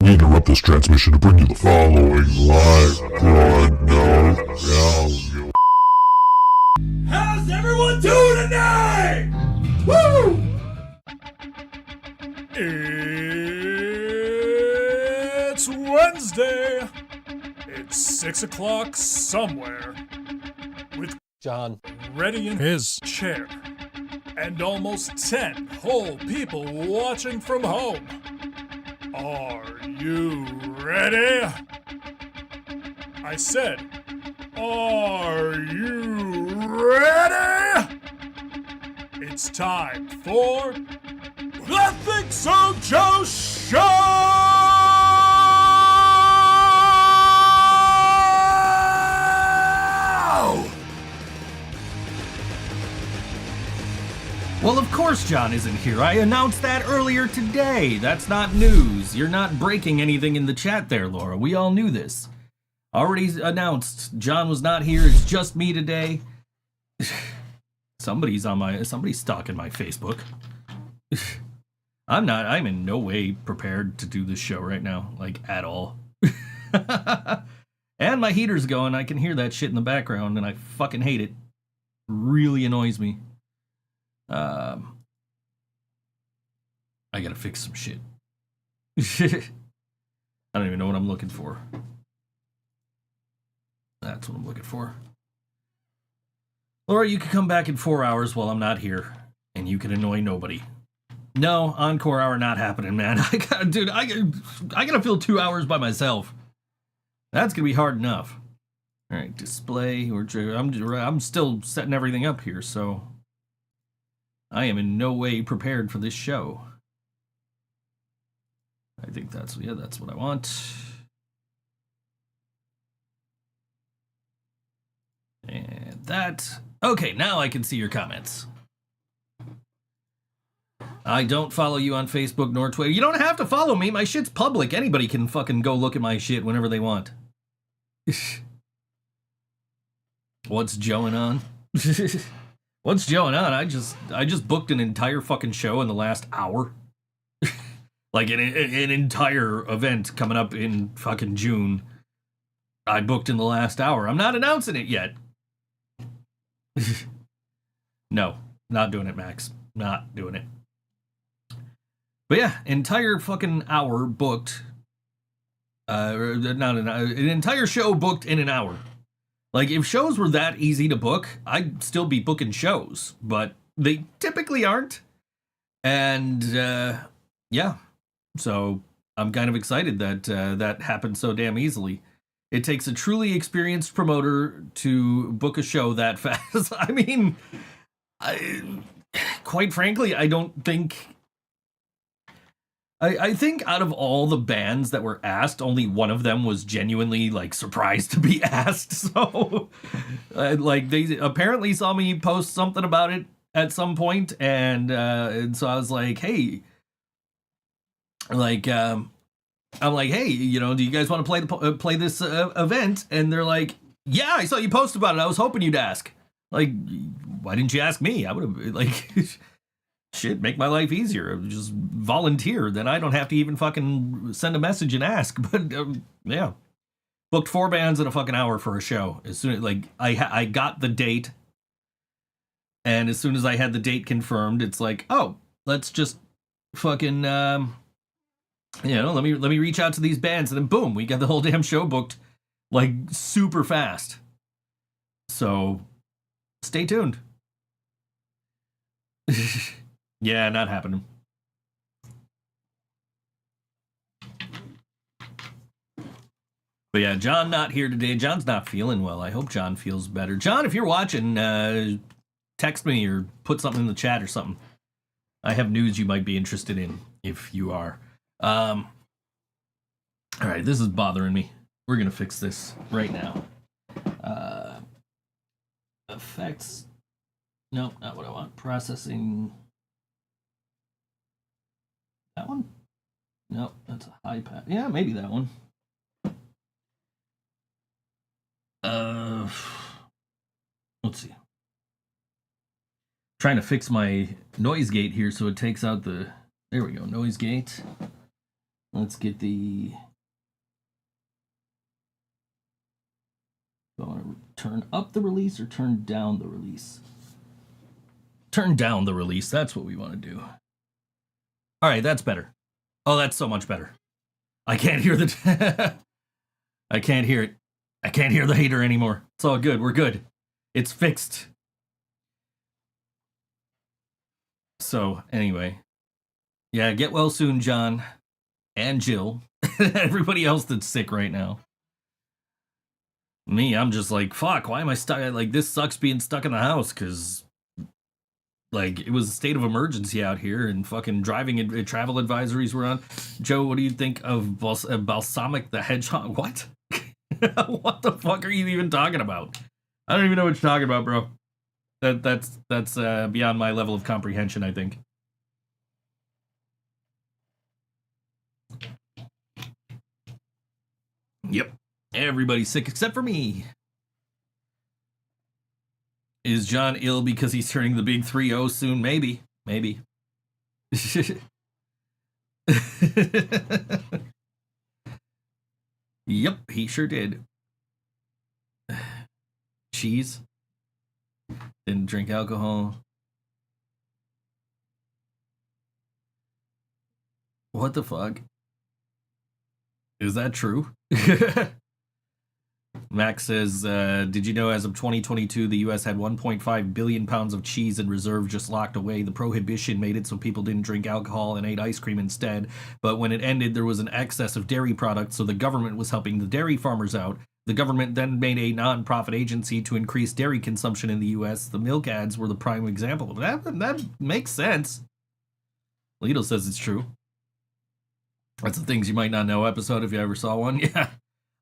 We interrupt this transmission to bring you the following live broadcast. How's everyone doing tonight? Woo! It's Wednesday. It's 6 o'clock somewhere. With John ready in his chair. And almost 10 whole people watching from home. Are you ready? I said, are you ready? It's time for the ThinkSoJoE Show! Well, of course John isn't here. I announced that earlier today. That's not news. You're not breaking anything in the chat there, Laura. We all knew this. Already announced. John was not here. It's just me today. Somebody's stalking my Facebook. I'm in no way prepared to do this show right now, like at all. And my heater's going. I can hear that shit in the background and I fucking hate it. Really annoys me. I gotta fix some shit. I don't even know what I'm looking for. That's what I'm looking for. Laura, you can come back in 4 hours while I'm not here, and you can annoy nobody. No, encore hour not happening, man. I gotta fill 2 hours by myself. That's gonna be hard enough. All right, display. I'm still setting everything up here, so I am in no way prepared for this show. I think that's what I want. And that. Okay, now I can see your comments. I don't follow you on Facebook nor Twitter. You don't have to follow me. My shit's public. Anybody can fucking go look at my shit whenever they want. What's going on? What's going on? I just booked an entire fucking show in the last hour. Like an entire event coming up in fucking June. I booked in the last hour. I'm not announcing it yet. No, not doing it, Max. Not doing it. But yeah, entire fucking hour booked. Not an entire show booked in an hour. Like, if shows were that easy to book, I'd still be booking shows, but they typically aren't. And, yeah. So, I'm kind of excited that that happened so damn easily. It takes a truly experienced promoter to book a show that fast. I mean, quite frankly, I don't think... I think out of all the bands that were asked, only one of them was genuinely, like, surprised to be asked. So, like, they apparently saw me post something about it at some point, and so I was like, hey, like, I'm like, hey, you know, do you guys want to play this event? And they're like, yeah, I saw you post about it. I was hoping you'd ask. Like, why didn't you ask me? I would have, like... Shit, make my life easier. Just volunteer. Then I don't have to even fucking send a message and ask. But, yeah. Booked 4 bands in a fucking hour for a show. As soon as, like, I got the date. And as soon as I had the date confirmed, it's like, oh, let's just fucking, let me reach out to these bands. And then, boom, we got the whole damn show booked, like, super fast. So, stay tuned. Yeah, not happening. But yeah, John not here today. John's not feeling well. I hope John feels better. John, if you're watching, text me or put something in the chat or something. I have news you might be interested in, if you are. All right, this is bothering me. We're going to fix this right now. Effects. No, not what I want. Processing... That one? No, that's a high pass. Yeah, maybe that one. Let's see. Trying to fix my noise gate here so it takes out the... There we go, noise gate. Let's get the... Do I want to turn up the release or turn down the release? Turn down the release. That's what we want to do. All right, that's better. Oh, that's so much better. I can't hear the... I can't hear it. I can't hear the hater anymore. It's all good. We're good. It's fixed. So, anyway. Yeah, get well soon, John. And Jill. Everybody else that's sick right now. Me, I'm just like, fuck, why am I stuck? Like, this sucks being stuck in the house, because, like, it was a state of emergency out here, and fucking driving and travel advisories were on. Joe, what do you think of Balsamic the Hedgehog? What? What the fuck are you even talking about? I don't even know what you're talking about, bro. That's beyond my level of comprehension, I think. Yep. Everybody's sick except for me. Is John ill because he's turning the big 3-0 soon? Maybe. Maybe. Yep, he sure did. Cheese. Didn't drink alcohol. What the fuck? Is that true? Max says, did you know as of 2022, the U.S. had 1.5 billion pounds of cheese in reserve just locked away? The prohibition made it so people didn't drink alcohol and ate ice cream instead. But when it ended, there was an excess of dairy products, so the government was helping the dairy farmers out. The government then made a non-profit agency to increase dairy consumption in the U.S. The milk ads were the prime example of that. That makes sense. Lidl says it's true. That's the things you might not know episode if you ever saw one. Yeah.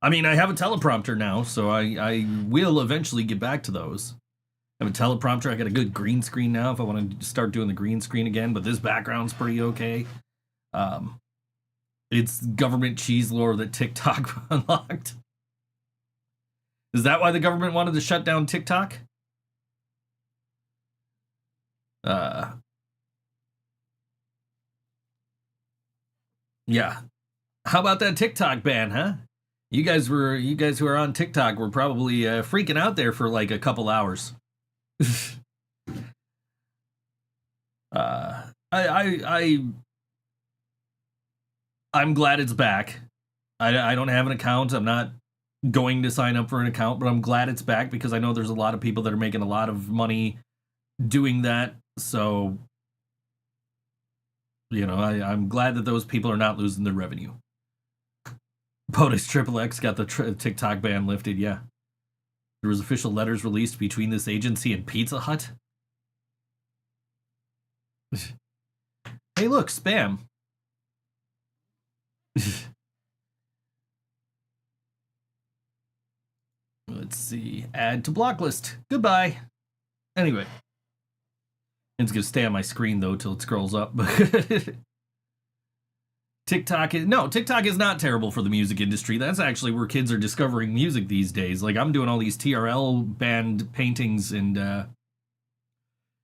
I mean, I have a teleprompter now, so I will eventually get back to those. I have a teleprompter. I got a good green screen now if I want to start doing the green screen again, but this background's pretty okay. It's government cheese lore that TikTok unlocked. Is that why the government wanted to shut down TikTok? Yeah. How about that TikTok ban, huh? You guys who are on TikTok were probably freaking out there for like a couple hours. I'm glad it's back. I don't have an account. I'm not going to sign up for an account, but I'm glad it's back because I know there's a lot of people that are making a lot of money doing that. So, you know, I'm glad that those people are not losing their revenue. POTUS XXX got the TikTok ban lifted, yeah. There was official letters released between this agency and Pizza Hut. Hey, look, spam. Let's see. Add to block list. Goodbye. Anyway. It's going to stay on my screen, though, till it scrolls up. TikTok is not terrible for the music industry. That's actually where kids are discovering music these days. Like, I'm doing all these TRL band paintings, and,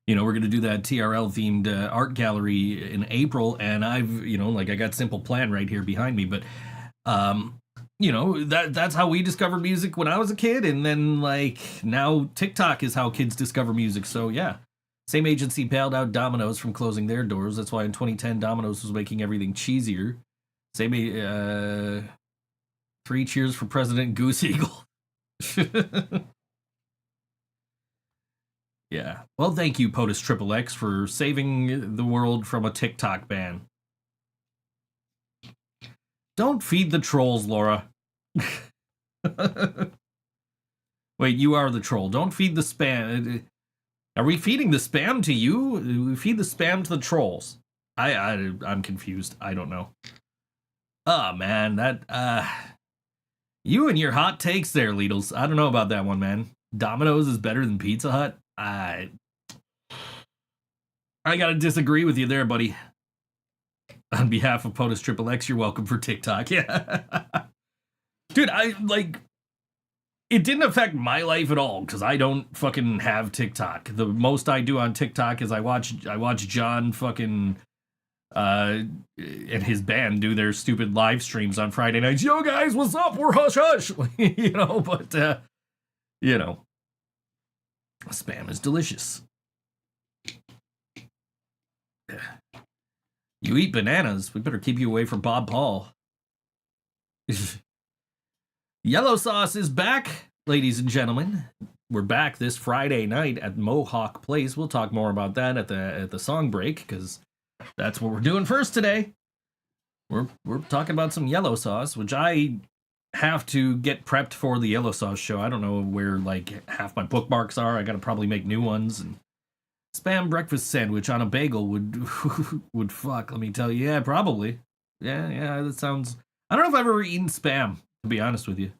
you know, we're going to do that TRL-themed art gallery in April, and I've, you know, like, I got Simple Plan right here behind me, but, you know, that's how we discovered music when I was a kid, and then, like, now TikTok is how kids discover music, so, yeah. Same agency bailed out Domino's from closing their doors. That's why in 2010, Domino's was making everything cheesier. Same, 3 cheers for President Goose Eagle. Yeah. Well, thank you, POTUS XXX, for saving the world from a TikTok ban. Don't feed the trolls, Laura. Wait, you are the troll. Don't feed the spam. Are we feeding the spam to you? We feed the spam to the trolls. I'm confused. I don't know. Oh, man, that, you and your hot takes there, Lidls. I don't know about that one, man. Domino's is better than Pizza Hut? I gotta disagree with you there, buddy. On behalf of POTUS XXX, you're welcome for TikTok. Yeah. Dude, it didn't affect my life at all because I don't fucking have TikTok. The most I do on TikTok is I watch John fucking and his band do their stupid live streams on Friday nights. Yo, guys, what's up? We're hush hush. You know, but, you know, spam is delicious. You eat bananas. We better keep you away from Bob Paul. Yellow Sauce is back, ladies and gentlemen. We're back this Friday night at Mohawk Place. We'll talk more about that at the song break, because that's what we're doing first today. We're talking about some Yellow Sauce, which I have to get prepped for the Yellow Sauce show. I don't know where like half my bookmarks are. I gotta probably make new ones. And spam breakfast sandwich on a bagel would fuck. Let me tell you. Yeah, probably. Yeah. That sounds. I don't know if I've ever eaten spam, to be honest with you.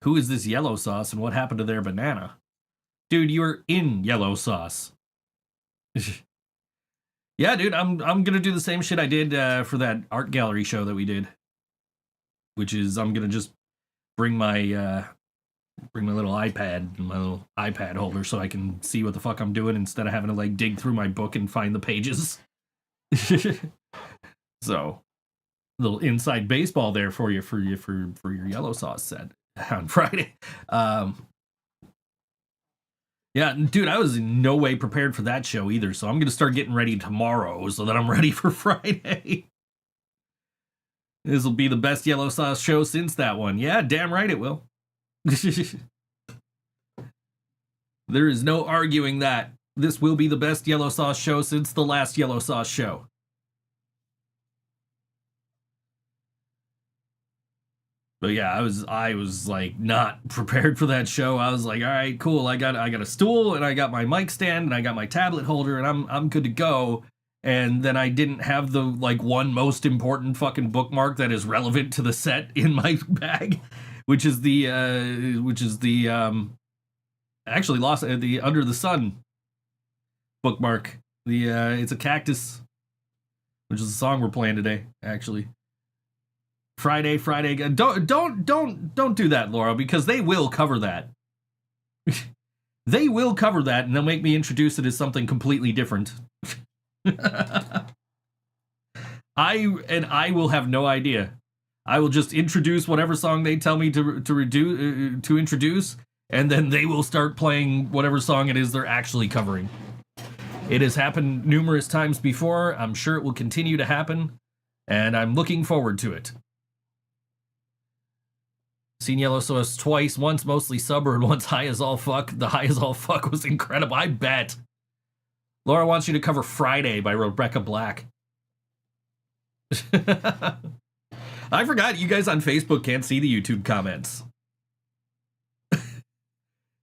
Who is this Yellow Sauce and what happened to their banana? Dude, you were in Yellow Sauce. Yeah, dude, I'm gonna do the same shit I did for that art gallery show that we did. Which is I'm gonna just bring my little iPad and my little iPad holder so I can see what the fuck I'm doing instead of having to like dig through my book and find the pages. So, a little inside baseball there for you for your Yellow Sauce set on Friday. Yeah, dude, I was in no way prepared for that show either, so I'm going to start getting ready tomorrow so that I'm ready for Friday. This will be the best Yellow Sauce show since that one. Yeah, damn right it will. There is no arguing that. This will be the best Yellow Sauce show since the last Yellow Sauce show. But yeah, I was like not prepared for that show. I was like, all right, cool. I got a stool and I got my mic stand and I got my tablet holder and I'm good to go. And then I didn't have the like one most important fucking bookmark that is relevant to the set in my bag, which is the actually lost the Under the Sun bookmark. It's a cactus, which is the song we're playing today, actually. Friday. Don't do that, Laura, because they will cover that. They will cover that, and they'll make me introduce it as something completely different. I will have no idea. I will just introduce whatever song they tell me to introduce, and then they will start playing whatever song it is they're actually covering. It has happened numerous times before. I'm sure it will continue to happen, and I'm looking forward to it. Seen Yellow Sauce twice, once mostly sober and once high as all fuck. The high as all fuck was incredible, I bet. Laura wants you to cover Friday by Rebecca Black. I forgot you guys on Facebook can't see the YouTube comments.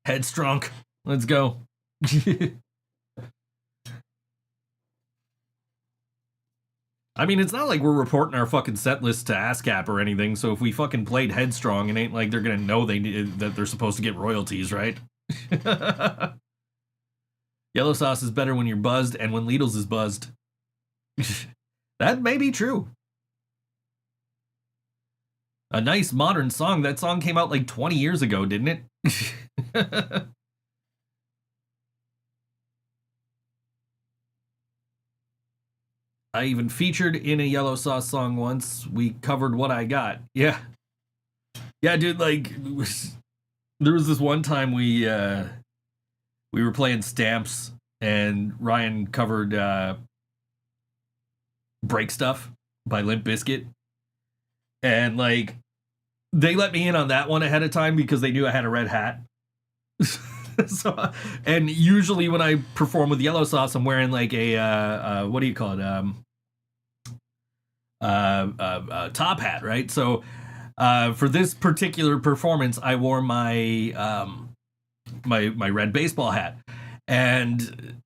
Headstrong. Let's go. I mean, it's not like we're reporting our fucking set list to ASCAP or anything, so if we fucking played Headstrong, it ain't like they're gonna know that they're supposed to get royalties, right? Yellow Sauce is better when you're buzzed and when Lidl's is buzzed. That may be true. A nice modern song. That song came out like 20 years ago, didn't it? I even featured in a Yellow Sauce song once. We covered What I Got. Yeah, dude. Like, there was this one time we were playing Stamps, and Ryan covered Break Stuff by Limp Bizkit, and like they let me in on that one ahead of time because they knew I had a red hat. So, and usually when I perform with Yellow Sauce, I'm wearing like a what do you call it? Top hat, right? So for this particular performance, I wore my my red baseball hat, and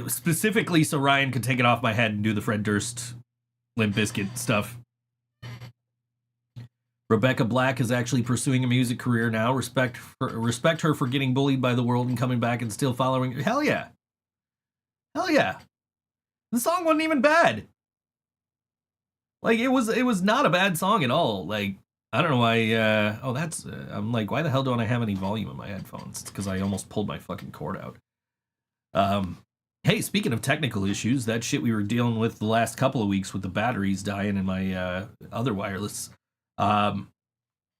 specifically so Ryan could take it off my head and do the Fred Durst Limp Bizkit stuff. Rebecca Black is actually pursuing a music career now. Respect her for getting bullied by the world and coming back and still following. Hell yeah. The song wasn't even bad. Like, it was not a bad song at all. Like, I don't know why. I'm like, why the hell don't I have any volume in my headphones? It's because I almost pulled my fucking cord out. Hey, speaking of technical issues, that shit we were dealing with the last couple of weeks with the batteries dying in my other wireless. Um,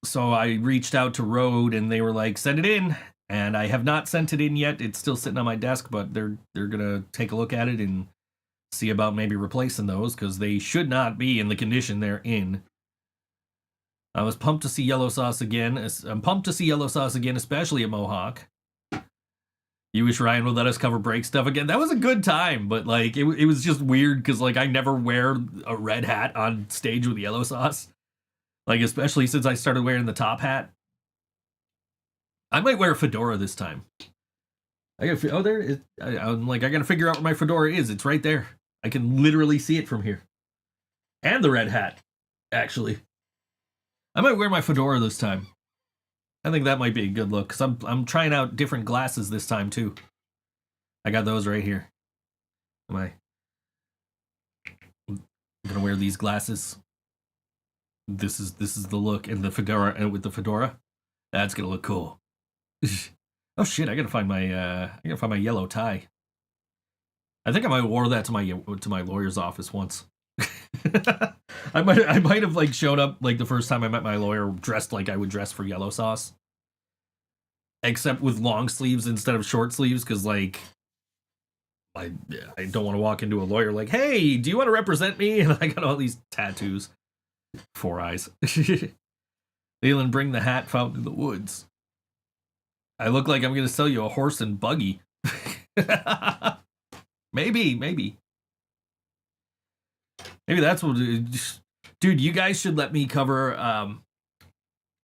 so I reached out to Rode and they were like, send it in. And I have not sent it in yet. It's still sitting on my desk, but they're gonna take a look at it and see about maybe replacing those because they should not be in the condition they're in. I was pumped to see Yellow Sauce again. I'm pumped to see Yellow Sauce again, especially at Mohawk. You wish Ryan would let us cover break stuff again. That was a good time, but like it was just weird because like I never wear a red hat on stage with Yellow Sauce. Like especially since I started wearing the top hat. I might wear a fedora this time. I gotta figure out where my fedora is. It's right there. I can literally see it from here. And the red hat, actually. I might wear my fedora this time. I think that might be a good look because I'm trying out different glasses this time too. I got those right here. I'm gonna wear these glasses. This is the look, and the fedora, and with the fedora, that's gonna look cool. Oh shit! I gotta find my yellow tie. I think I might have wore that to my lawyer's office once. I might have like showed up like the first time I met my lawyer dressed like I would dress for Yellow Sauce, except with long sleeves instead of short sleeves because like I don't want to walk into a lawyer like, hey, do you want to represent me? And I got all these tattoos, 4 eyes. Leland, bring the hat found in the woods. I look like I'm gonna sell you a horse and buggy. Maybe that's what. Dude, you guys should let me cover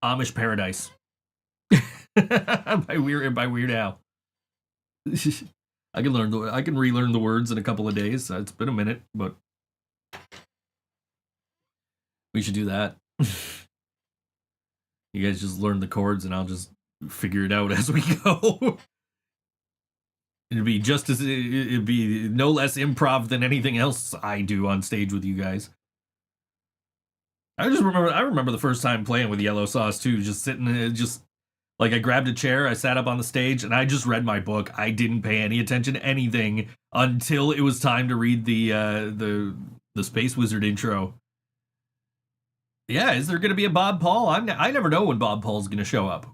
Amish Paradise by Weird Al. I can relearn the words in a couple of days. It's been a minute, but we should do that. You guys just learn the chords, and I'll just figure it out as we go. It'd be no less improv than anything else I do on stage with you guys. I remember the first time playing with Yellow Sauce too, just sitting, just like I grabbed a chair, I sat up on the stage, and I just read my book. I didn't pay any attention to anything until it was time to read the Space Wizard intro. Yeah, is there going to be a Bob Paul? I never know when Bob Paul's going to show up.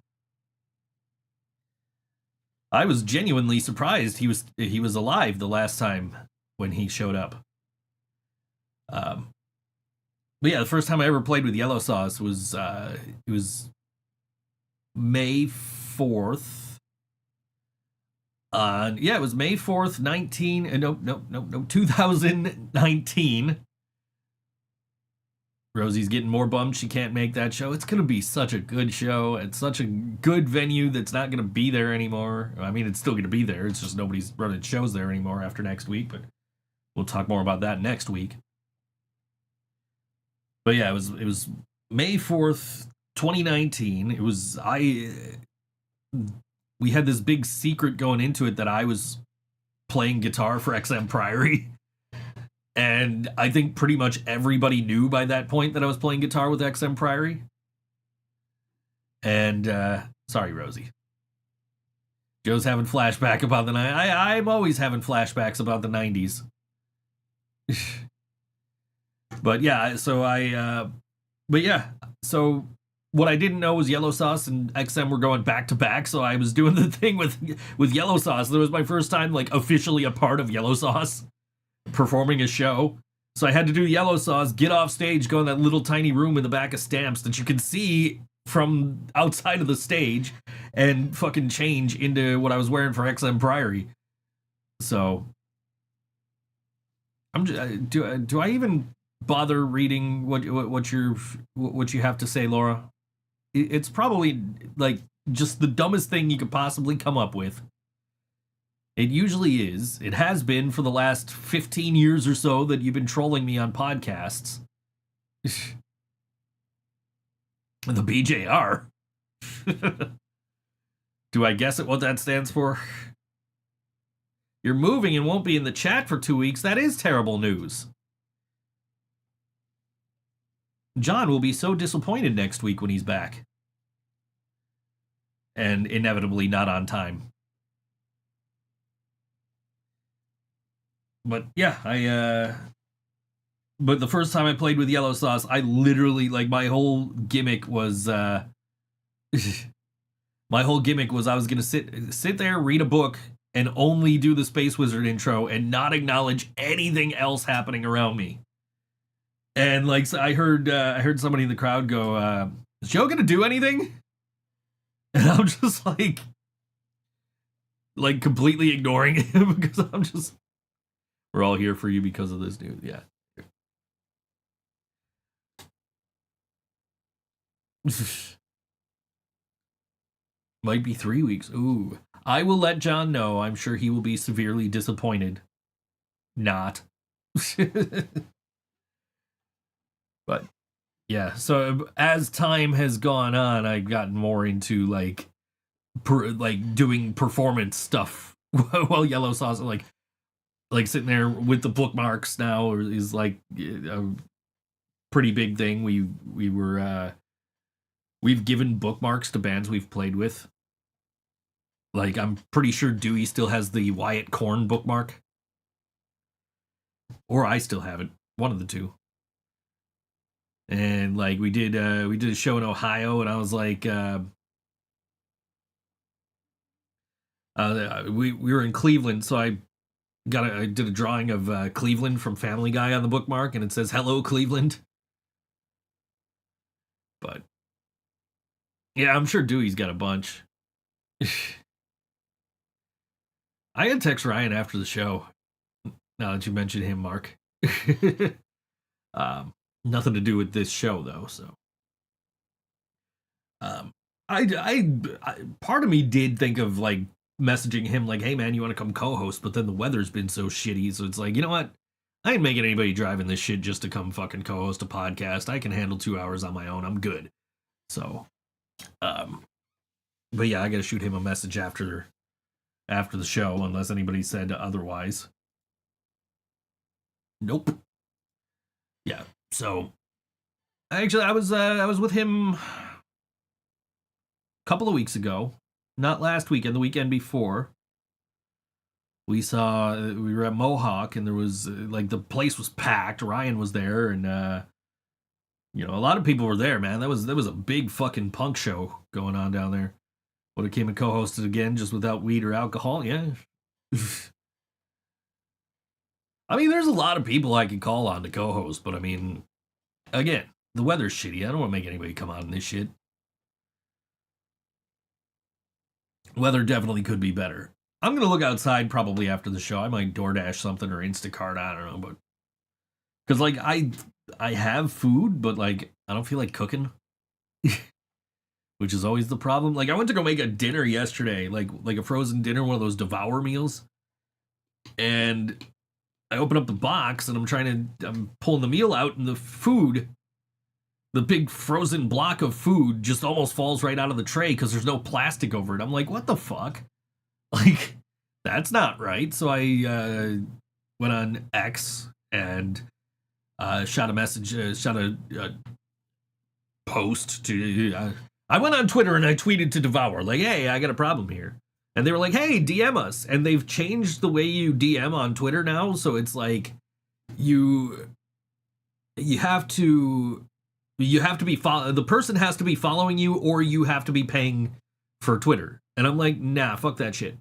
I was genuinely surprised he was alive the last time when he showed up. But yeah, the first time I ever played with Yellow Sauce was it was May 4th. It was May 4th, 2019. Rosie's getting more bummed she can't make that show. It's going to be such a good show. It's such a good venue that's not going to be there anymore. I mean, it's still going to be there. It's just nobody's running shows there anymore after next week, but we'll talk more about that next week. But yeah, it was May 4th, 2019. We had this big secret going into it that I was playing guitar for XM Priory. And I think pretty much everybody knew by that point that I was playing guitar with XM Priory. And, sorry, Rosie. Joe's having flashback about the 90s. I'm always having flashbacks about the 90s. But yeah, so what I didn't know was Yellow Sauce and XM were going back to back, so I was doing the thing with Yellow Sauce. That was my first time, like, officially a part of Yellow Sauce, performing a show. So I had to do Yellow Sauce, get off stage, go in that little tiny room in the back of Stamps that you can see from outside of the stage, and fucking change into what I was wearing for XM Priory. So, do I even bother reading what you have to say, Laura? It's probably like just the dumbest thing you could possibly come up with. It usually is. It has been for the last 15 years or so that you've been trolling me on podcasts. The BJR. Do I guess at what that stands for? You're moving and won't be in the chat for 2 weeks. That is terrible news. John will be so disappointed next week when he's back. And inevitably not on time. But yeah, but the first time I played with yellow sauce, I literally, like, my whole gimmick was I was gonna sit there, read a book, and only do the Space Wizard intro and not acknowledge anything else happening around me. And like, so I heard somebody in the crowd go, "Is Joe gonna do anything?" And I'm just like completely ignoring him because I'm just, we're all here for you because of this dude. Yeah. Might be 3 weeks. Ooh. I will let John know. I'm sure he will be severely disappointed. Not. But yeah, so as time has gone on, I've gotten more into like doing performance stuff while yellow sauce, like sitting there with the bookmarks now is like a pretty big thing. We've given bookmarks to bands we've played with. Like, I'm pretty sure Dewey still has the Wyatt Korn bookmark. Or I still have it. One of the two. And like we did a show in Ohio, and I was like, we were in Cleveland, so I did a drawing of Cleveland from Family Guy on the bookmark, and it says "Hello Cleveland." But yeah, I'm sure Dewey's got a bunch. I had text Ryan after the show. Now that you mentioned him, Mark. Nothing to do with this show though, so. I part of me did think of like messaging him like, "Hey man, you want to come co-host?" But then the weather's been so shitty, so it's like, you know what? I ain't making anybody driving this shit just to come fucking co-host a podcast. I can handle 2 hours on my own. I'm good. So, but yeah, I gotta shoot him a message after the show, unless anybody said otherwise. Nope. Yeah. So, actually, I was with him a couple of weeks ago, not last weekend, the weekend before. We were at Mohawk, and there was like the place was packed. Ryan was there, and a lot of people were there. Man, that was a big fucking punk show going on down there. Would have came and co-hosted again, just without weed or alcohol. Yeah. I mean, there's a lot of people I could call on to co-host, but I mean, again, the weather's shitty. I don't want to make anybody come on this shit. Weather definitely could be better. I'm going to look outside probably after the show. I might DoorDash something or Instacart, I don't know, but because like I have food, but like I don't feel like cooking. Which is always the problem. Like, I went to go make a dinner yesterday, like a frozen dinner, one of those Devour meals. And I open up the box, and I'm pulling the meal out, and the big frozen block of food just almost falls right out of the tray because there's no plastic over it. I'm like, what the fuck? Like, that's not right. So I went on X and shot a post to... I went on Twitter and I tweeted to Devour, like, "Hey, I got a problem here." And they were like, "Hey, DM us." And they've changed the way you DM on Twitter now, so it's like you have to be the person has to be following you, or you have to be paying for Twitter. And I'm like, "Nah, fuck that shit.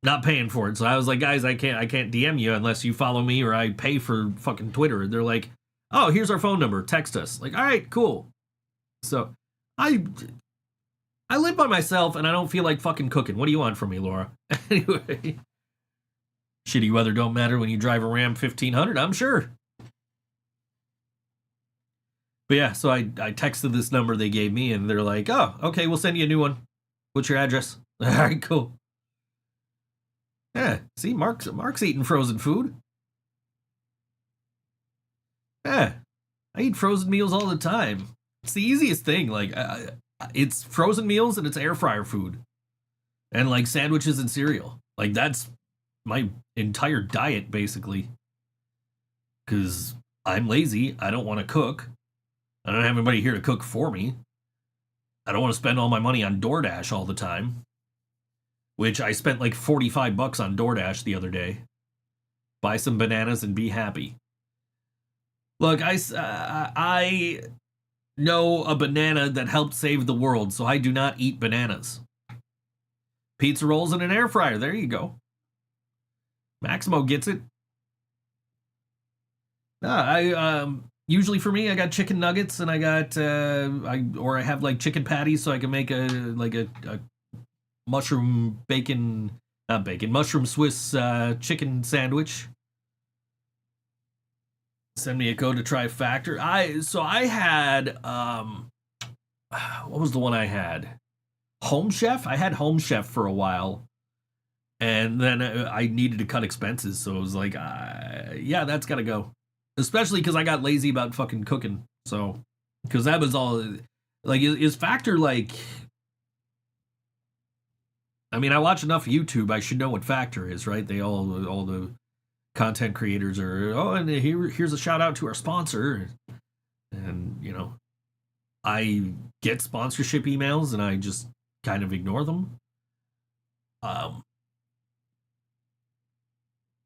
Not paying for it." So I was like, "Guys, I can't DM you unless you follow me or I pay for fucking Twitter." And they're like, "Oh, here's our phone number. Text us." Like, all right, cool. So I live by myself, and I don't feel like fucking cooking. What do you want from me, Laura? Anyway, shitty weather don't matter when you drive a Ram 1500, I'm sure. But yeah, so I texted this number they gave me, and they're like, "Oh, okay, we'll send you a new one. What's your address?" All right, cool. Yeah, see, Mark's eating frozen food. Yeah, I eat frozen meals all the time. It's the easiest thing. Like, it's frozen meals and it's air fryer food, and like sandwiches and cereal. Like, that's my entire diet basically. Because I'm lazy. I don't want to cook. I don't have anybody here to cook for me. I don't want to spend all my money on DoorDash all the time. Which I spent like $45 on DoorDash the other day. Buy some bananas and be happy. Look, I know a banana that helped save the world, so I do not eat bananas. Pizza rolls in an air fryer. There you go. Maximo gets it. I usually for me, I got chicken nuggets and I got I have like chicken patties, so I can make a mushroom bacon, not bacon, mushroom Swiss chicken sandwich. Send me a code to try Factor. I had what was the one I had? Home Chef. I had Home Chef for a while, and then I needed to cut expenses, so it was like, yeah, that's gotta go. Especially because I got lazy about fucking cooking. So, because that was all. Like, is Factor like? I mean, I watch enough YouTube. I should know what Factor is, right? They all the content creators are. Oh, and here's a shout out to our sponsor, and you know, I get sponsorship emails and I just kind of ignore them.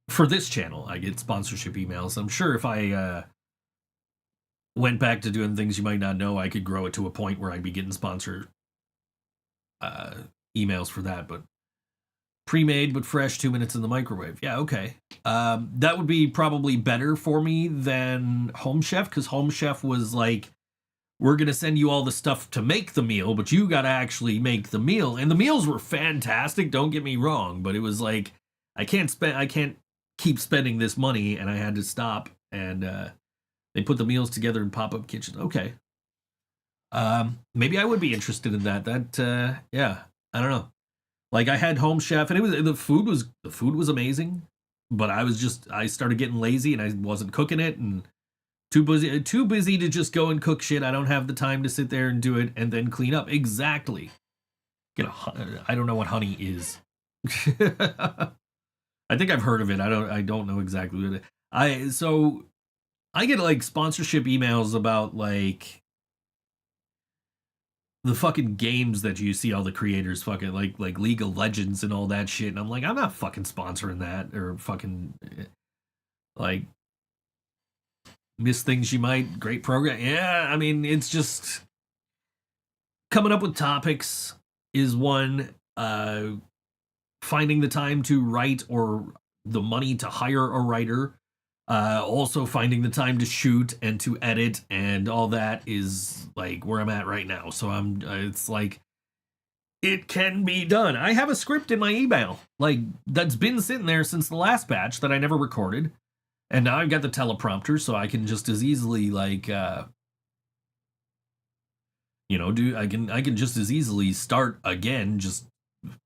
For this channel, I get sponsorship emails. I'm sure if I went back to doing things you might not know, I could grow it to a point where I'd be getting sponsor emails for that. But pre-made but fresh, 2 minutes in the microwave. Yeah, okay. That would be probably better for me than Home Chef, because Home Chef was like, we're going to send you all the stuff to make the meal, but you got to actually make the meal. And the meals were fantastic, don't get me wrong, but it was like, I can't keep spending this money, and I had to stop. And they put the meals together in pop-up kitchens. Okay. Maybe I would be interested in that. Yeah, I don't know. Like, I had Home Chef, and the food was amazing, but I started getting lazy, and I wasn't cooking it, and too busy to just go and cook shit. I don't have the time to sit there and do it and then clean up. Exactly. I don't know what honey is. I think I've heard of it. I don't know exactly what it. So I get like sponsorship emails about like the fucking games that you see all the creators fucking like League of Legends and all that shit, and I'm like, I'm not fucking sponsoring that, or fucking like Miss Things You Might, great program. Yeah, I mean, it's just coming up with topics is one. Finding the time to write or the money to hire a writer. Also finding the time to shoot and to edit and all that is like where I'm at right now. So it's like, it can be done. I have a script in my email, like, that's been sitting there since the last batch that I never recorded. And now I've got the teleprompter, so I can just as easily like, I can just as easily start again, just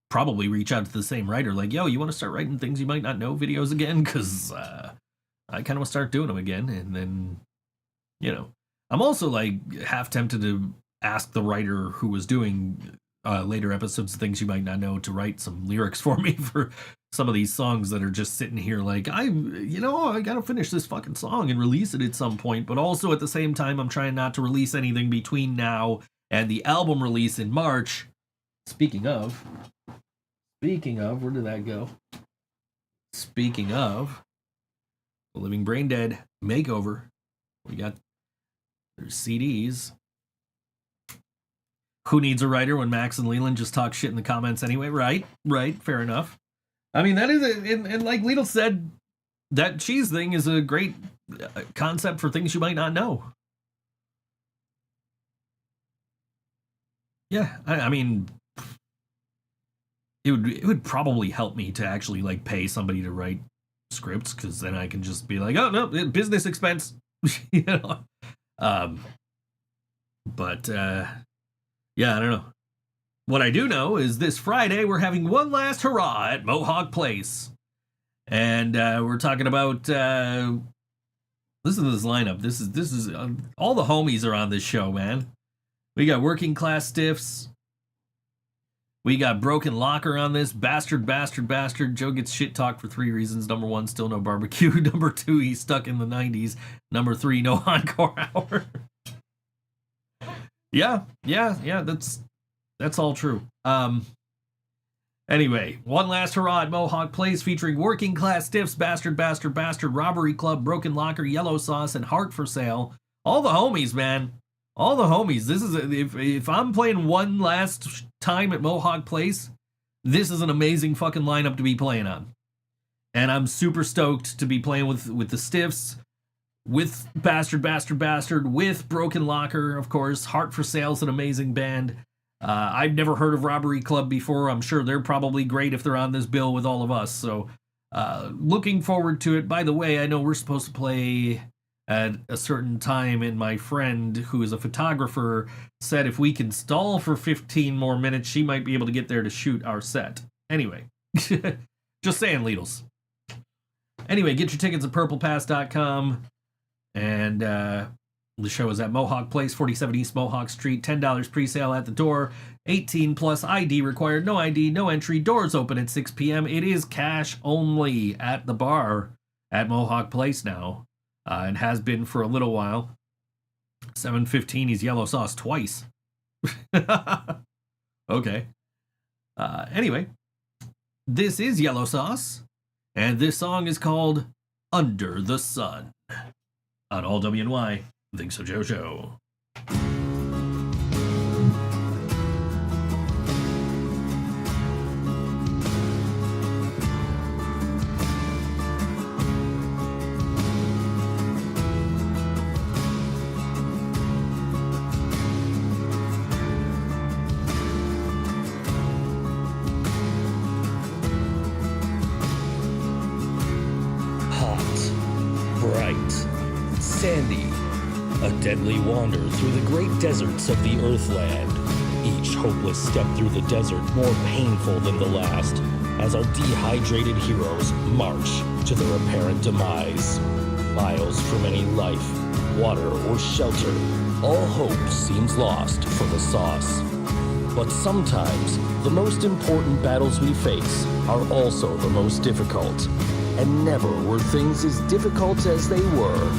probably reach out to the same writer, like, yo, you want to start writing things you might not know videos again? Because I kind of want to start doing them again. And then, I'm also like half tempted to ask the writer who was doing later episodes of Things You Might Not Know to write some lyrics for me for some of these songs that are just sitting here like, I gotta finish this fucking song and release it at some point. But also at the same time, I'm trying not to release anything between now and the album release in March. Speaking of, where did that go? Speaking of, the Living Brain Dead makeover, we got their CDs. Who needs a writer when Max and Leland just talk shit in the comments anyway? Right, fair enough. I mean, that is, and like Lidl said, that cheese thing is a great concept for things you might not know. Yeah, I mean, it would probably help me to actually like pay somebody to write scripts, because then I can just be like, oh no, business expense, But yeah, I don't know. What I do know is this Friday we're having one last hurrah at Mohawk Place, and we're talking about. Listen to this lineup. This is all the homies are on this show, man. We got Working Class Stiffs. We got Broken Locker on this. Bastard. Joe gets shit talked for 3 reasons. Number 1, still no barbecue. Number 2, he's stuck in the 90s. Number 3, no encore hour. Yeah, that's all true. Anyway, one last hurrah at Mohawk Place featuring Working Class Stiffs, Bastard, Bastard, Bastard, Robbery Club, Broken Locker, Yellow Sauce, and Heart for Sale. All the homies, man. All the homies. This is if I'm playing one last time at Mohawk Place, this is an amazing fucking lineup to be playing on. And I'm super stoked to be playing with the Stiffs, with Bastard, Bastard, Bastard, with Broken Locker, of course. Heart for Sale's an amazing band. I've never heard of Robbery Club before. I'm sure they're probably great if they're on this bill with all of us. So, looking forward to it. By the way, I know we're supposed to play at a certain time, and my friend, who is a photographer, said if we can stall for 15 more minutes, she might be able to get there to shoot our set. Anyway, just saying, Leadles. Anyway, get your tickets at purplepass.com. And the show is at Mohawk Place, 47 East Mohawk Street. $10 pre-sale at the door. 18 plus ID required. No ID, no entry. Doors open at 6 p.m. It is cash only at the bar at Mohawk Place now. And has been for a little while. 7:15 is Yellow Sauce twice. Okay. Anyway, this is Yellow Sauce. And this song is called Under the Sun. On All WNY, ThinkSoJoE Show. Sandy, a deadly wander through the great deserts of the Earthland. Each hopeless step through the desert more painful than the last, as our dehydrated heroes march to their apparent demise. Miles from any life, water, or shelter, all hope seems lost for the sauce. But sometimes, the most important battles we face are also the most difficult. And never were things as difficult as they were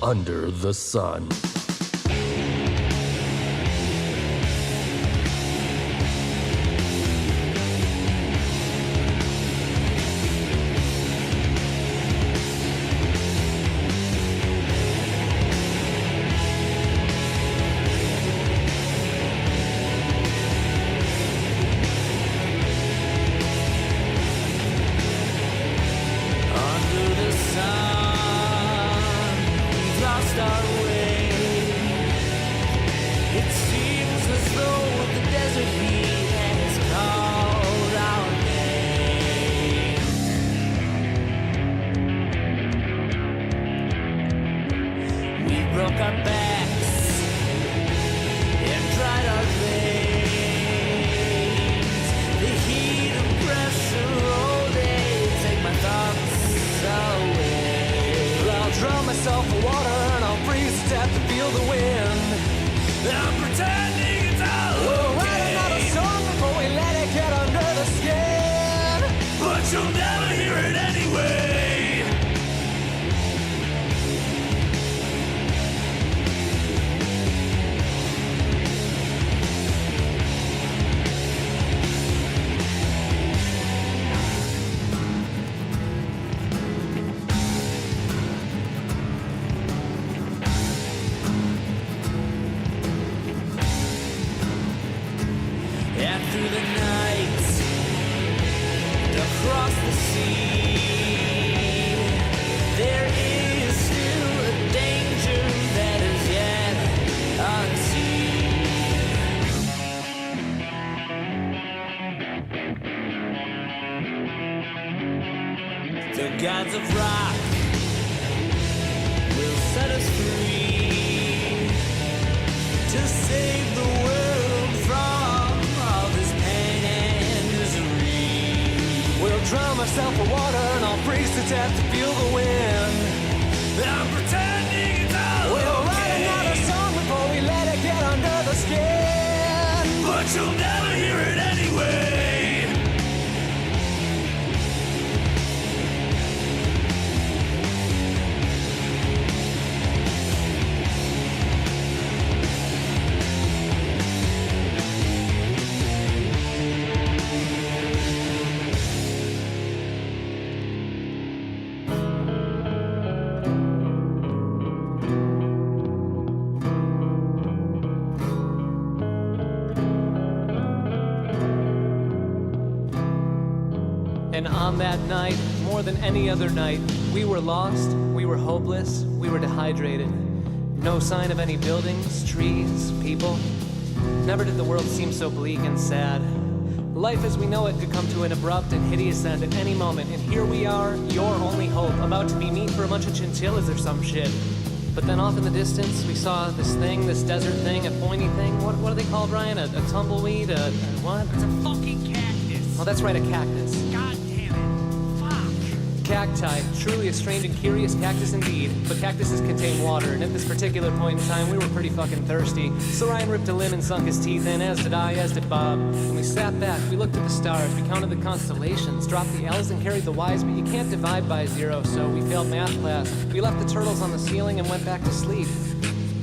under the sun. Gods of rock will set us free to save the world from all this pain and misery. We'll drown myself in water and I'll freeze to death to feel the wind. I'm pretending it's all we'll write another song before we let it get under the skin. But you'll never hear it anyway. And on that night, more than any other night, we were lost, we were hopeless, we were dehydrated. No sign of any buildings, trees, people. Never did the world seem so bleak and sad. Life as we know it could come to an abrupt and hideous end at any moment, and here we are, your only hope, about to be meat for a bunch of chinchillas or some shit. But then off in the distance, we saw this thing, this desert thing, a pointy thing. What are they called, Ryan? A tumbleweed? A what? It's a fucking cactus. Oh, that's right, a cactus. God damn it. Fuck. Cacti, truly a strange and curious cactus indeed. But cactuses contain water, and at this particular point in time, we were pretty fucking thirsty. So Ryan ripped a limb and sunk his teeth in, as did I, as did Bob. And we sat back, we looked at the stars, we counted the constellations, dropped the L's and carried the Y's, but you can't divide by zero, so we failed math class. We left the turtles on the ceiling and went back to sleep.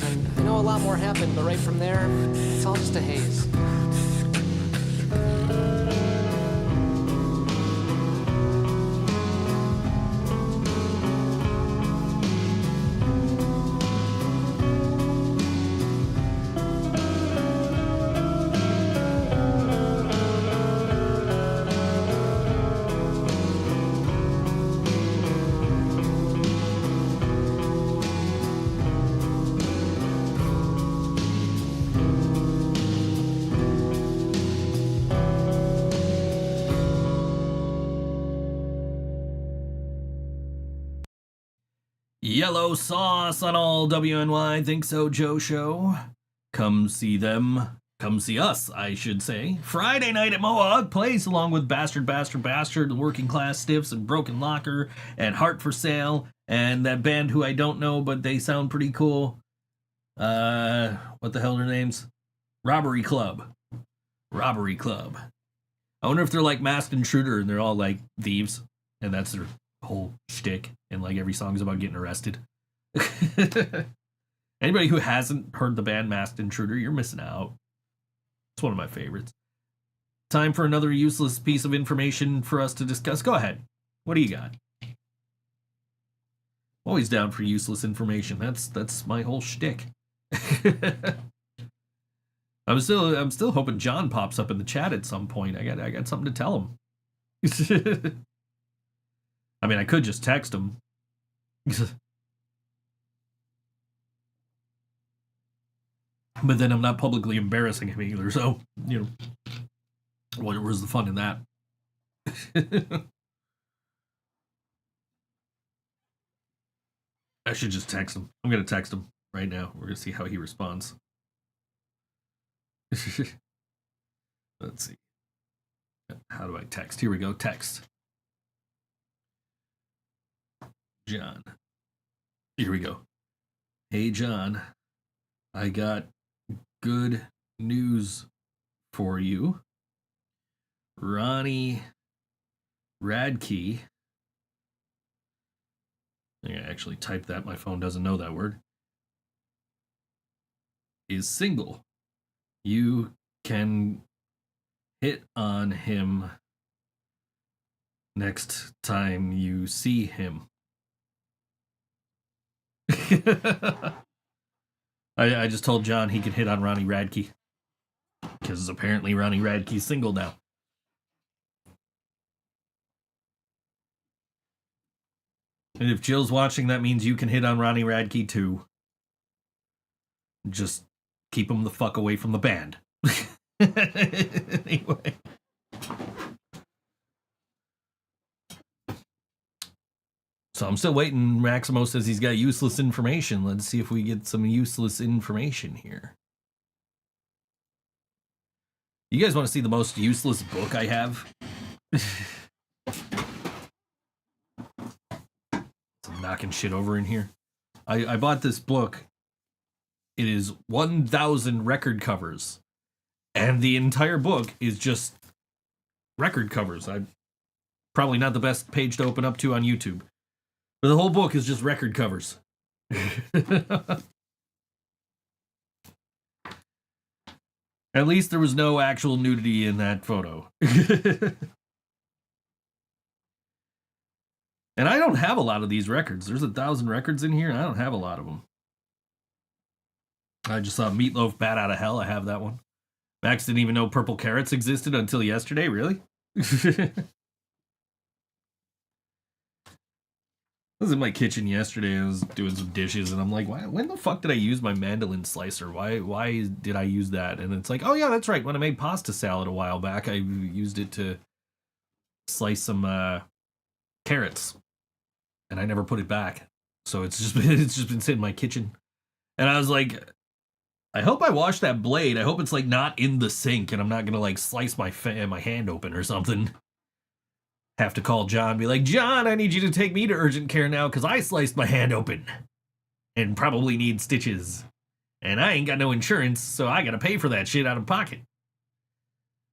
And I know a lot more happened, but right from there, it's all just a haze. Yellow sauce on all WNY ThinkSoJoE show. Come see them. Come see us, I should say. Friday night at Mohawk Place, along with Bastard, the Working Class Stiffs, and Broken Locker, and Heart for Sale, and that band who I don't know, but they sound pretty cool. What the hell are their names? Robbery Club. I wonder if they're like Masked Intruder and they're all like thieves, and that's their whole shtick, and like every song's about getting arrested. Anybody who hasn't heard the band Masked Intruder, you're missing out. It's one of my favorites. Time for another useless piece of information for us to discuss. Go ahead. What do you got? Always down for useless information. That's my whole shtick. I'm still hoping John pops up in the chat at some point. I got something to tell him. I mean, I could just text him. But then I'm not publicly embarrassing him either, so, you know, what was the fun in that? I should just text him. I'm going to text him right now. We're going to see how he responds. Let's see. How do I text? Here we go. Text. John. Here we go. Hey, John. I got good news for you. Ronnie Radke. I actually typed that. My phone doesn't know that word. Is single. You can hit on him next time you see him. I just told John he could hit on Ronnie Radke. Because apparently Ronnie Radke's single now. And if Jill's watching, that means you can hit on Ronnie Radke too. Just keep him the fuck away from the band. Anyway. So I'm still waiting. Maximo says he's got useless information. Let's see if we get some useless information here. You guys want to see the most useless book I have? I'm knocking shit over in here. I bought this book. It is 1,000 record covers. And the entire book is just record covers. Probably not the best page to open up to on YouTube. But the whole book is just record covers. At least there was no actual nudity in that photo. And I don't have a lot of these records. There's 1,000 records in here, and I don't have a lot of them. I just saw Meatloaf Bat Out of Hell. I have that one. Max didn't even know Purple Carrots existed until yesterday, really? I was in my kitchen yesterday. I was doing some dishes, and I'm like, when the fuck did I use my mandolin slicer? Why did I use that? And it's like, oh yeah, that's right. When I made pasta salad a while back, I used it to slice some carrots, and I never put it back. So it's just been sitting in my kitchen. And I was like, I hope I wash that blade. I hope it's like not in the sink, and I'm not gonna like slice my hand open or something. Have to call John, be like, John, I need you to take me to urgent care now because I sliced my hand open and probably need stitches. And I ain't got no insurance, so I gotta pay for that shit out of pocket.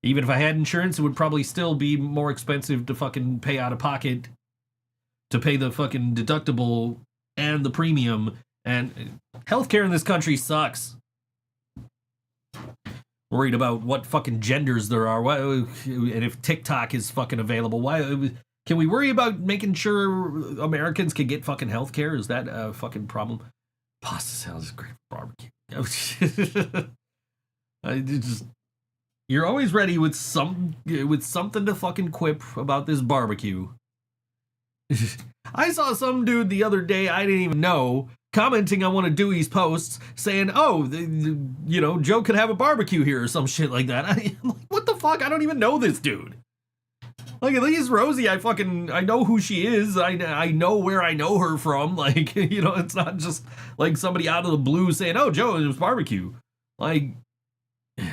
Even if I had insurance, it would probably still be more expensive to fucking pay out of pocket to pay the fucking deductible and the premium. And healthcare in this country sucks. Worried about what fucking genders there are, and if TikTok is fucking available. Why can we worry about making sure Americans can get fucking healthcare? Is that a fucking problem? Pasta salad is great for barbecue. You're always ready with something to fucking quip about this barbecue. I saw some dude the other day I didn't even know commenting on one of Dewey's posts saying, oh, Joe could have a barbecue here or some shit like that. I'm like, what the fuck? I don't even know this dude. Like, at least Rosie, I know who she is. I know where I know her from. Like, it's not just like somebody out of the blue saying, oh, Joe, it was barbecue. Like, the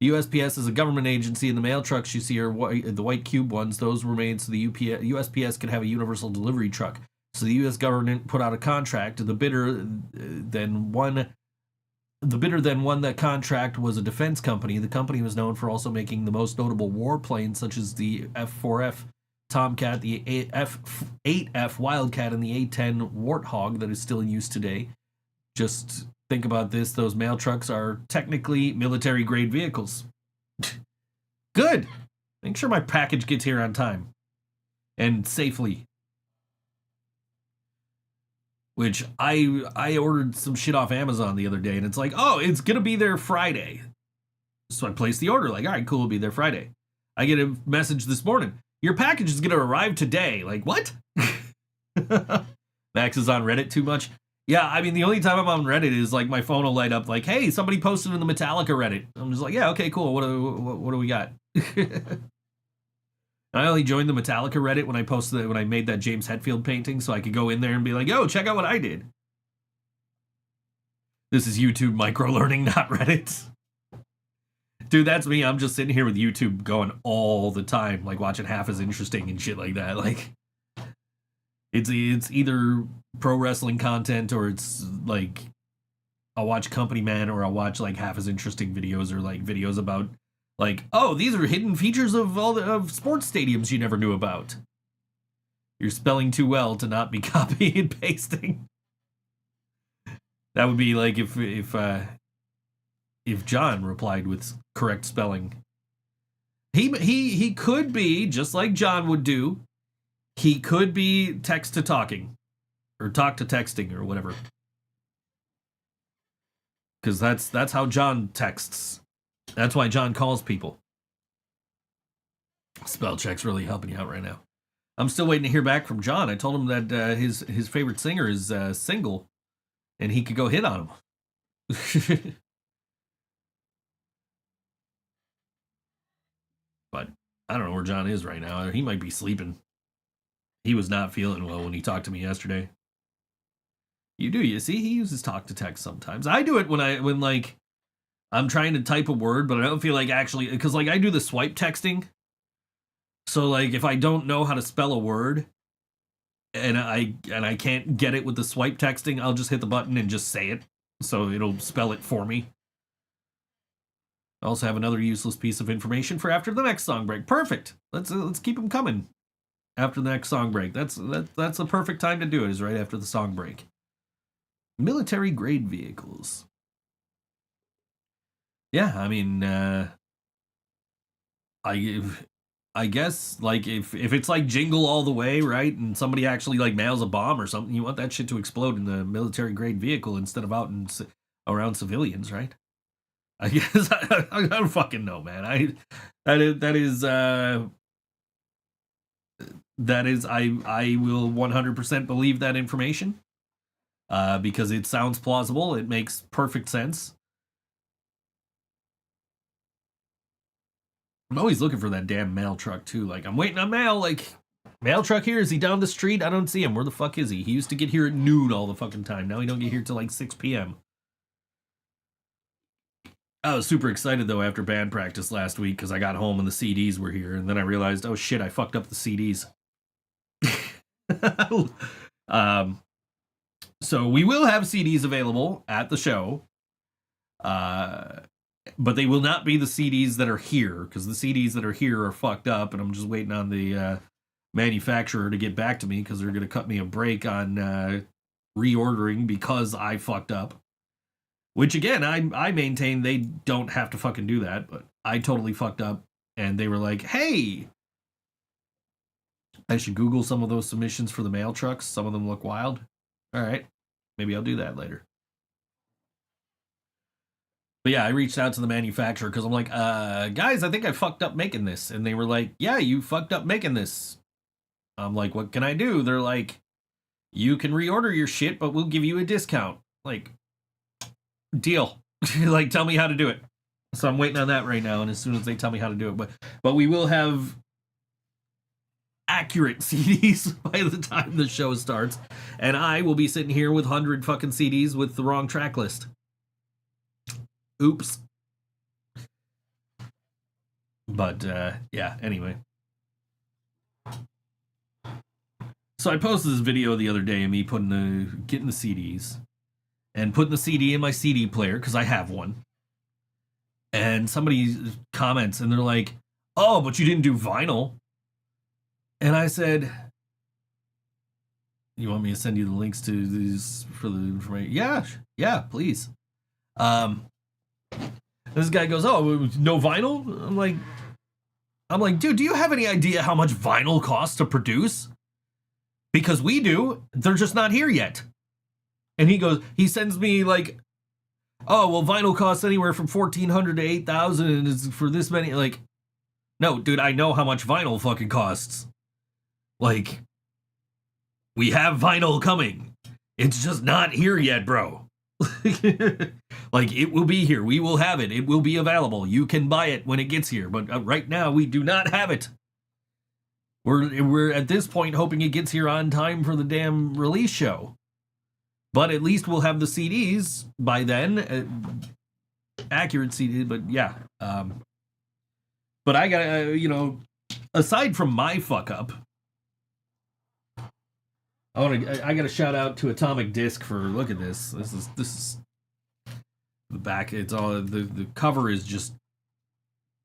USPS is a government agency, and the mail trucks you see are the white cube ones. Those were made so the USPS could have a universal delivery truck. So the U.S. government put out a contract. The bidder then won that contract was a defense company. The company was known for also making the most notable warplanes, such as the F-4F Tomcat, the F-8F Wildcat, and the A-10 Warthog that is still in use today. Just think about this. Those mail trucks are technically military-grade vehicles. Good. Make sure my package gets here on time. And safely. Which I ordered some shit off Amazon the other day, and it's like, oh, it's gonna be there Friday. So I placed the order, like, all right, cool, it'll be there Friday. I get a message this morning. Your package is gonna arrive today. Like, what? Max is on Reddit too much. Yeah, I mean, the only time I'm on Reddit is like my phone will light up like, hey, somebody posted in the Metallica Reddit. I'm just like, yeah, okay, cool. What do we got? I only joined the Metallica Reddit when I made that James Hetfield painting, so I could go in there and be like, yo, check out what I did. This is YouTube micro-learning, not Reddit. Dude, that's me. I'm just sitting here with YouTube going all the time, like watching Half As Interesting and shit like that. Like, it's either pro wrestling content or it's like I'll watch Company Man or I'll watch like Half As Interesting videos or like videos about like, oh, these are hidden features of sports stadiums you never knew about. You're spelling too well to not be copying and pasting. That would be like if John replied with correct spelling. He could be, just like John would do, he could be text to talking or talk to texting or whatever. Because that's how John texts. That's why John calls people. Spell check's really helping you out right now. I'm still waiting to hear back from John. I told him that his favorite singer is single, and he could go hit on him. But I don't know where John is right now. He might be sleeping. He was not feeling well when he talked to me yesterday. You see, he uses talk to text sometimes. I do it when like I'm trying to type a word, but I don't feel like actually, because like I do the swipe texting. So like if I don't know how to spell a word and I can't get it with the swipe texting, I'll just hit the button and just say it. So it'll spell it for me. I also have another useless piece of information for after the next song break. Perfect. Let's keep them coming after the next song break. That's the perfect time to do it, is right after the song break. Military grade vehicles. Yeah, I mean, I guess like if it's like Jingle All the Way, right, and somebody actually like nails a bomb or something, you want that shit to explode in the military grade vehicle instead of out around civilians, right? I guess I don't fucking know, man. That is that is, I will 100% believe that information because it sounds plausible. It makes perfect sense. I'm always looking for that damn mail truck too. Like, I'm waiting on mail. Like, mail truck here? Is he down the street? I don't see him. Where the fuck is he? He used to get here at noon all the fucking time. Now he don't get here till like 6 p.m. I was super excited though after band practice last week because I got home and the CDs were here, and then I realized, oh shit, I fucked up the CDs. So we will have CDs available at the show, but they will not be the CDs that are here, because the CDs that are here are fucked up, and I'm just waiting on the manufacturer to get back to me because they're going to cut me a break on reordering because I fucked up. Which, again, I maintain they don't have to fucking do that, but I totally fucked up, and they were like, hey, I should Google some of those submissions for the mail trucks. Some of them look wild. All right, maybe I'll do that later. But yeah, I reached out to the manufacturer because I'm like, guys, I think I fucked up making this. And they were like, yeah, you fucked up making this. I'm like, what can I do? They're like, you can reorder your shit, but we'll give you a discount. Like, deal. Like, tell me how to do it. So I'm waiting on that right now, and as soon as they tell me how to do it, but we will have accurate CDs by the time the show starts, and I will be sitting here with 100 fucking CDs with the wrong track list. Oops. But yeah, anyway. So I posted this video the other day of me getting the CDs and putting the CD in my CD player because I have one. And somebody comments and they're like, "Oh, but you didn't do vinyl." And I said, "You want me to send you the links to these for the information?" Yeah, please. This guy goes, "Oh, no vinyl?" I'm like, dude, do you have any idea how much vinyl costs to produce? Because we do. They're just not here yet. And he sends me like, "Oh, well, vinyl costs anywhere from $1,400 to $8,000 and it's for this many." Like, no, dude, I know how much vinyl fucking costs. Like, we have vinyl coming. It's just not here yet, bro. Like, it will be here. We will have it. It will be available. You can buy it when it gets here. But right now, we do not have it. We're at this point hoping it gets here on time for the damn release show. But at least we'll have the CDs by then. Accurate CDs, but yeah. But I gotta, aside from my fuck up, I got to shout out to Atomic Disc for, look at this. This is the back. It's all the cover is just,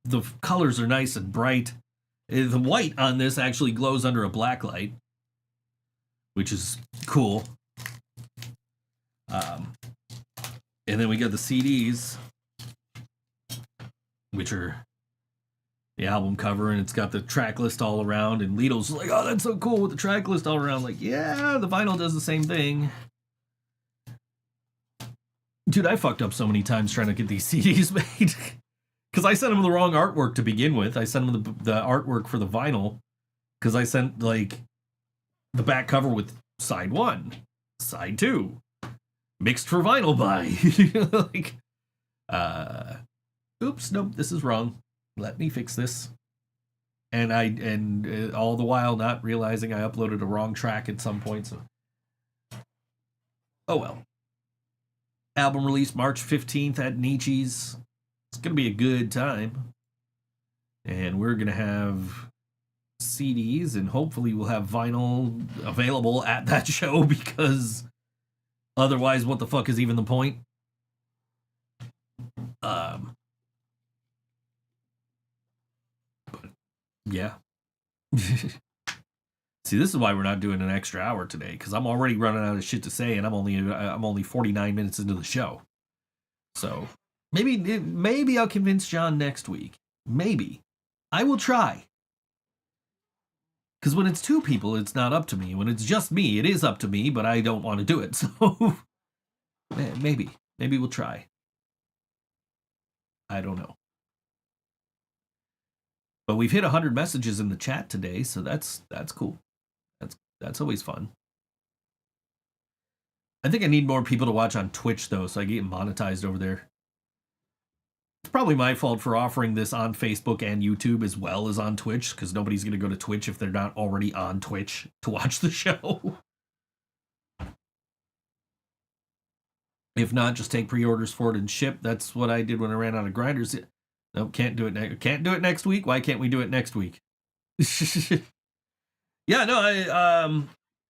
the colors are nice and bright. The white on this actually glows under a black light, which is cool. And then we got the CDs, which are the album cover, and it's got the track list all around, and Lidl's like, "Oh, that's so cool with the track list all around." Like, yeah, the vinyl does the same thing. Dude, I fucked up so many times trying to get these CDs made. Because I sent them the wrong artwork to begin with. I sent them the artwork for the vinyl. Because I sent, like, the back cover with side 1, side 2, mixed for vinyl by. Like, oops, nope, this is wrong. Let me fix this. And all the while not realizing I uploaded a wrong track at some point. So, oh well. Album release March 15th at Nietzsche's. It's going to be a good time. And we're going to have CDs, and hopefully we'll have vinyl available at that show, because otherwise, what the fuck is even the point? Yeah. See, this is why we're not doing an extra hour today, because I'm already running out of shit to say, and I'm only 49 minutes into the show. So maybe I'll convince John next week. Maybe. I will try. Because when it's two people, it's not up to me. When it's just me, it is up to me, but I don't want to do it. So maybe we'll try. I don't know. But we've hit 100 messages in the chat today, so that's cool. That's always fun. I think I need more people to watch on Twitch, though, so I get monetized over there. It's probably my fault for offering this on Facebook and YouTube as well as on Twitch, because nobody's going to go to Twitch if they're not already on Twitch to watch the show. If not, just take pre-orders for it and ship. That's what I did when I ran out of grinders. No, can't do it. Can't do it next week. Why can't we do it next week? Yeah, no,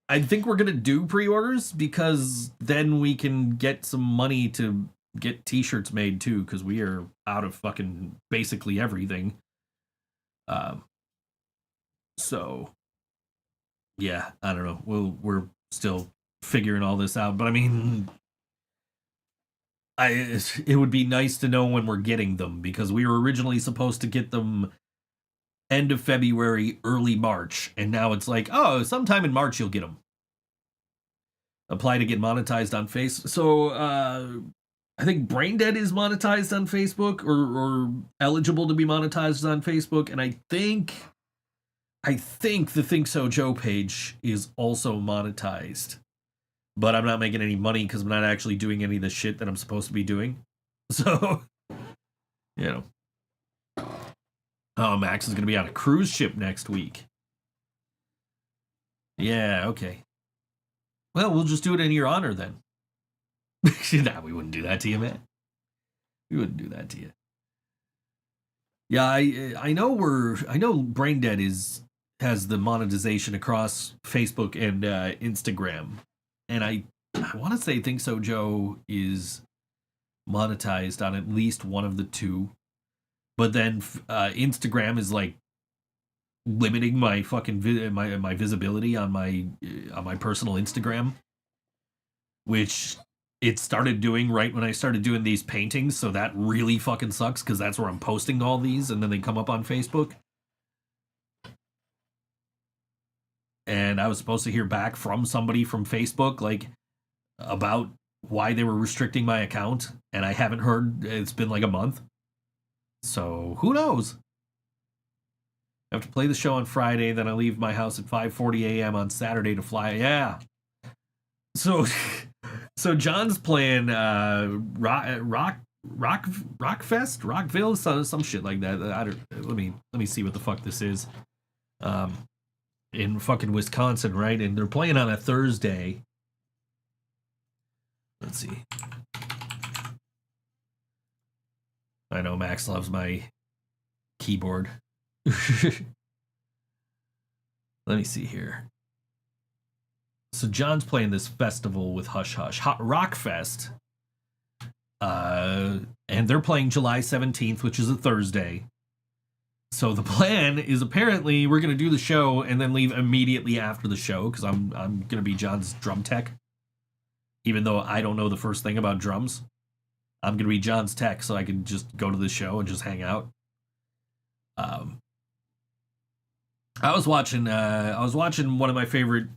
I think we're gonna do pre-orders because then we can get some money to get t-shirts made too, because we are out of fucking basically everything. So yeah, I don't know. We're still figuring all this out, but I mean, it would be nice to know when we're getting them, because we were originally supposed to get them end of February, early March, and now it's like, oh, sometime in March you'll get them. Apply to get monetized on Facebook. So I think Braindead is monetized on Facebook, or eligible to be monetized on Facebook, and I think the ThinkSoJoE page is also monetized. But I'm not making any money because I'm not actually doing any of the shit that I'm supposed to be doing. So, you know. Oh, Max is going to be on a cruise ship next week. Yeah, okay. Well, we'll just do it in your honor then. Nah, we wouldn't do that to you, man. We wouldn't do that to you. Yeah, I know Braindead has the monetization across Facebook and Instagram. And I want to say ThinkSoJoE is monetized on at least one of the two. But then Instagram is like limiting my fucking my visibility on my personal Instagram, which it started doing right when I started doing these paintings. So that really fucking sucks, because that's where I'm posting all these, and then they come up on Facebook. And I was supposed to hear back from somebody from Facebook, like, about why they were restricting my account, and I haven't heard. It's been like a month. So, who knows? I have to play the show on Friday, then I leave my house at 5:40 a.m. on Saturday to fly. Yeah. So John's playing Rockville, some shit like that. Let me see what the fuck this is. In fucking Wisconsin, right? And they're playing on a Thursday. Let's see. I know Max loves my keyboard. Let me see here. So John's playing this festival with Hush Hush, Rock Fest. And they're playing July 17th, which is a Thursday. So the plan is apparently we're going to do the show and then leave immediately after the show, because I'm going to be John's drum tech. Even though I don't know the first thing about drums. I'm going to be John's tech, so I can just go to the show and just hang out. I was watching one of my favorite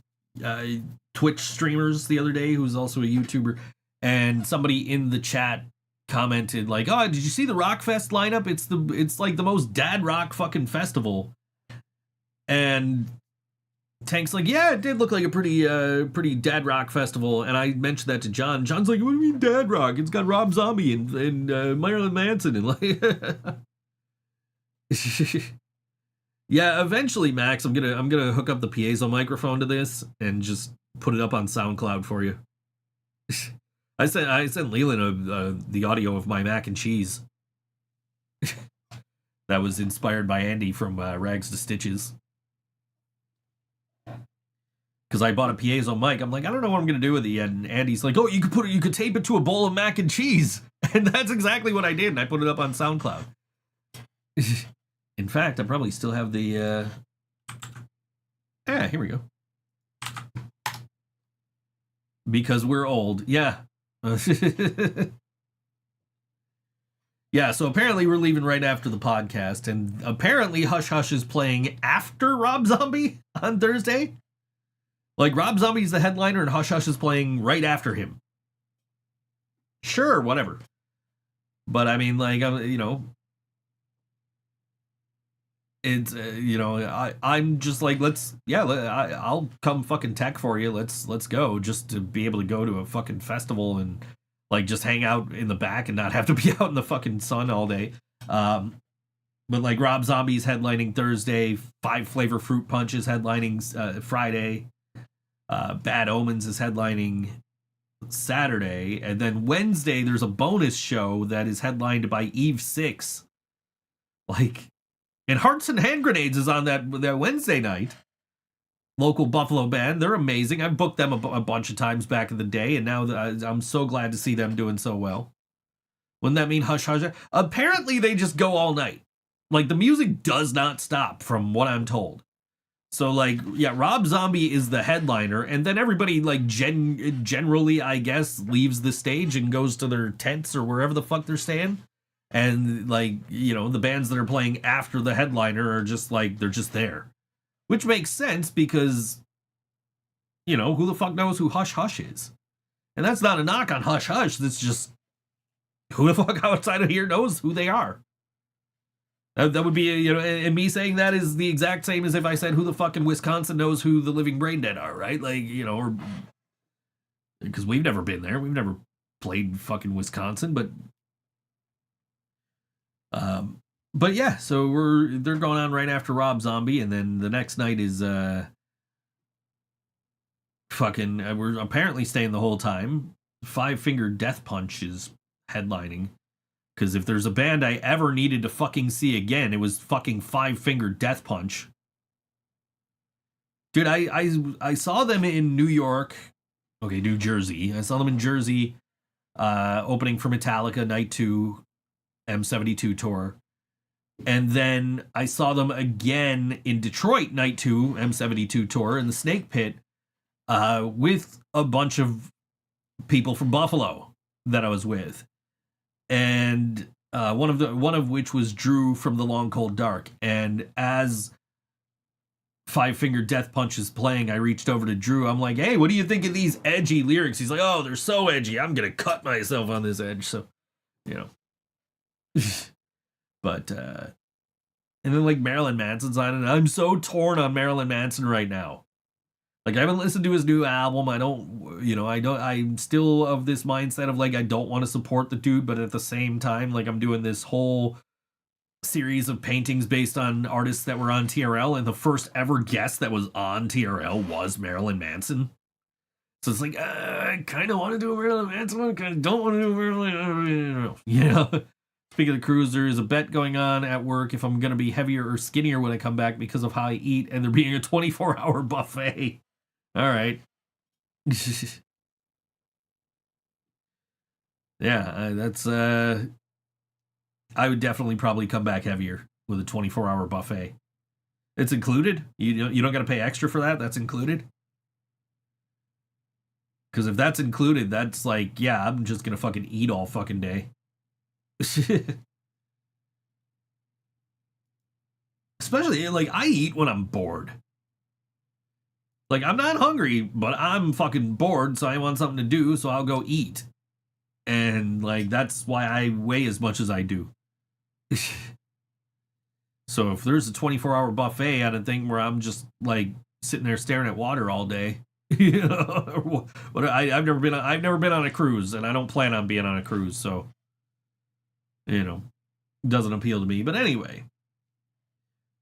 Twitch streamers the other day, who's also a YouTuber, and somebody in the chat commented like, "Oh, did you see the Rockfest lineup? It's like the most dad rock fucking festival." And Tank's like, "Yeah, it did look like a pretty dad rock festival." And I mentioned that to John. John's like, "What do you mean dad rock? It's got Rob Zombie and Marilyn Manson and like." Yeah, eventually, Max, I'm gonna hook up the piezo microphone to this and just put it up on SoundCloud for you. I sent Leland the audio of my mac and cheese. That was inspired by Andy from Rags to Stitches. Because I bought a piezo mic. I'm like, I don't know what I'm gonna do with it yet. And Andy's like, "Oh, you could tape it to a bowl of mac and cheese," and that's exactly what I did. And I put it up on SoundCloud. In fact, I probably still have the. Here we go. Because we're old, yeah. Yeah, so apparently we're leaving right after the podcast, and apparently Hush Hush is playing after Rob Zombie on Thursday. Like, Rob Zombie's the headliner, and Hush Hush is playing right after him. Sure, whatever. But I mean, like, you know, it's I'm just like, I'll come fucking tech for you. Let's go, just to be able to go to a fucking festival and like just hang out in the back and not have to be out in the fucking sun all day. But like Rob Zombie's headlining Thursday, Five Flavor Fruit Punch is headlining Friday, Bad Omens is headlining Saturday, and then Wednesday there's a bonus show that is headlined by Eve 6. Like, and Hearts and Hand Grenades is on that Wednesday night. Local Buffalo band, they're amazing. I've booked them a bunch of times back in the day, and now I'm so glad to see them doing so well. Wouldn't that mean Hush Hush? Apparently they just go all night. Like, the music does not stop, from what I'm told. So, like, yeah, Rob Zombie is the headliner, and then everybody, like, generally, I guess, leaves the stage and goes to their tents or wherever the fuck they're staying. And, like, the bands that are playing after the headliner are just, like, they're just there. Which makes sense, because, who the fuck knows who Hush Hush is? And that's not a knock on Hush Hush, that's just, who the fuck outside of here knows who they are? That would be, and me saying that is the exact same as if I said who the fuck in Wisconsin knows who the Living Brain Dead are, right? Like, or because we've never been there, we've never played fucking Wisconsin, but yeah, so they're going on right after Rob Zombie, and then the next night is we're apparently staying the whole time. Five Finger Death Punch is headlining. Because if there's a band I ever needed to fucking see again, it was fucking Five Finger Death Punch. Dude, I saw them in New Jersey. I saw them in Jersey, opening for Metallica, Night 2, M72 tour. And then I saw them again in Detroit, Night 2, M72 tour, in the Snake Pit, with a bunch of people from Buffalo that I was with. And one of which was Drew from The Long Cold Dark. And as Five Finger Death Punch is playing, I reached over to Drew. I'm like, hey, what do you think of these edgy lyrics? He's like, oh, they're so edgy. I'm going to cut myself on this edge. So, But, and then like Marilyn Manson's on it. And I'm so torn on Marilyn Manson right now. Like, I haven't listened to his new album. I'm still of this mindset of, like, I don't want to support the dude, but at the same time, like, I'm doing this whole series of paintings based on artists that were on TRL, and the first ever guest that was on TRL was Marilyn Manson. So it's like, I kind of want to do a Marilyn Manson one, kind of don't want to do a Marilyn. Speaking of the cruise, there is a bet going on at work if I'm going to be heavier or skinnier when I come back because of how I eat, and there being a 24-hour buffet. All right. Yeah, that's I would definitely probably come back heavier with a 24-hour buffet. It's included? You don't got to pay extra for that? That's included? Because if that's included, that's like, yeah, I'm just going to fucking eat all fucking day. Especially, like, I eat when I'm bored. Like, I'm not hungry, but I'm fucking bored, so I want something to do, so I'll go eat. And, like, that's why I weigh as much as I do. So if there's a 24-hour buffet at a thing where I'm just, like, sitting there staring at water all day, I've never been on a cruise, and I don't plan on being on a cruise, so, doesn't appeal to me. But anyway,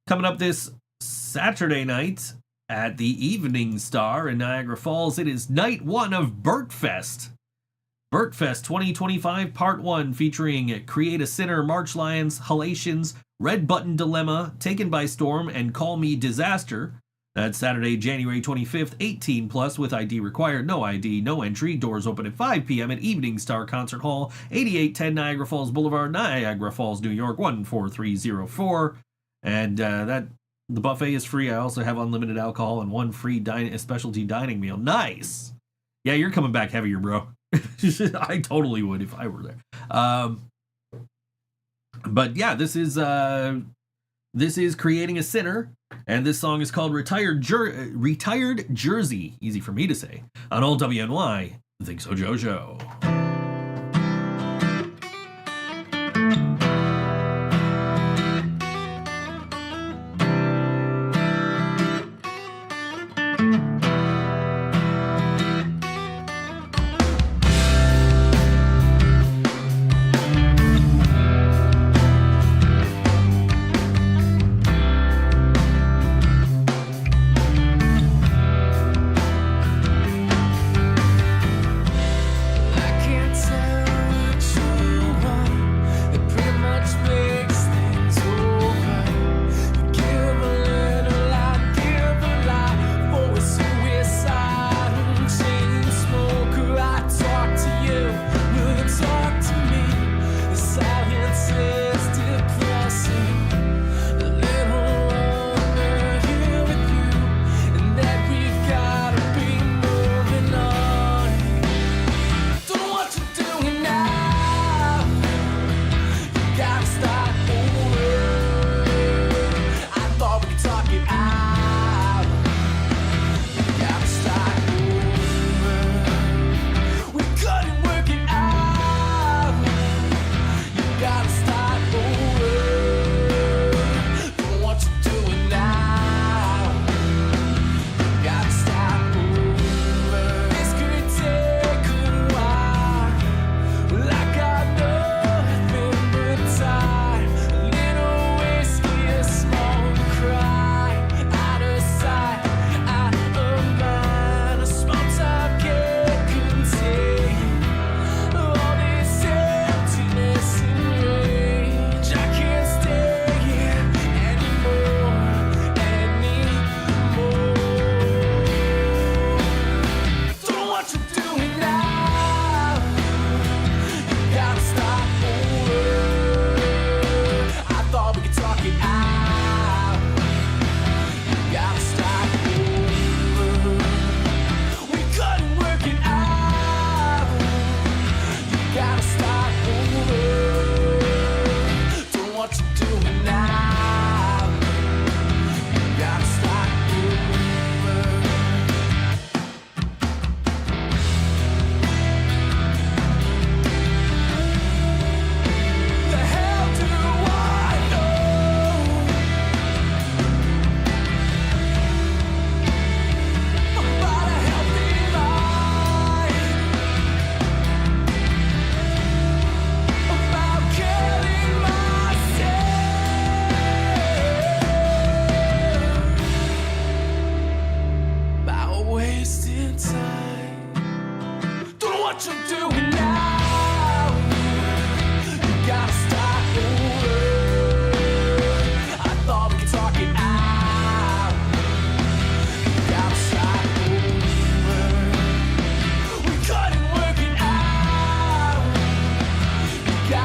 coming up this Saturday night at the Evening Star in Niagara Falls, it is night 1 of Burtfest. Burtfest 2025 Part 1, featuring Create a Sinner, March Lions, Halations, Red Button Dilemma, Taken by Storm, and Call Me Disaster. That's Saturday, January 25th, 18 plus, with ID required, no ID, no entry. Doors open at 5 p.m. at Evening Star Concert Hall, 8810 Niagara Falls Boulevard, Niagara Falls, New York, 14304. And the buffet is free. I also have unlimited alcohol and 1 free specialty dining meal. Nice. Yeah, you're coming back heavier, bro. I totally would if I were there. But yeah, this is Creating a Sinner, and this song is called Retired Jersey. Easy for me to say. On old WNY, ThinkSoJoE Show.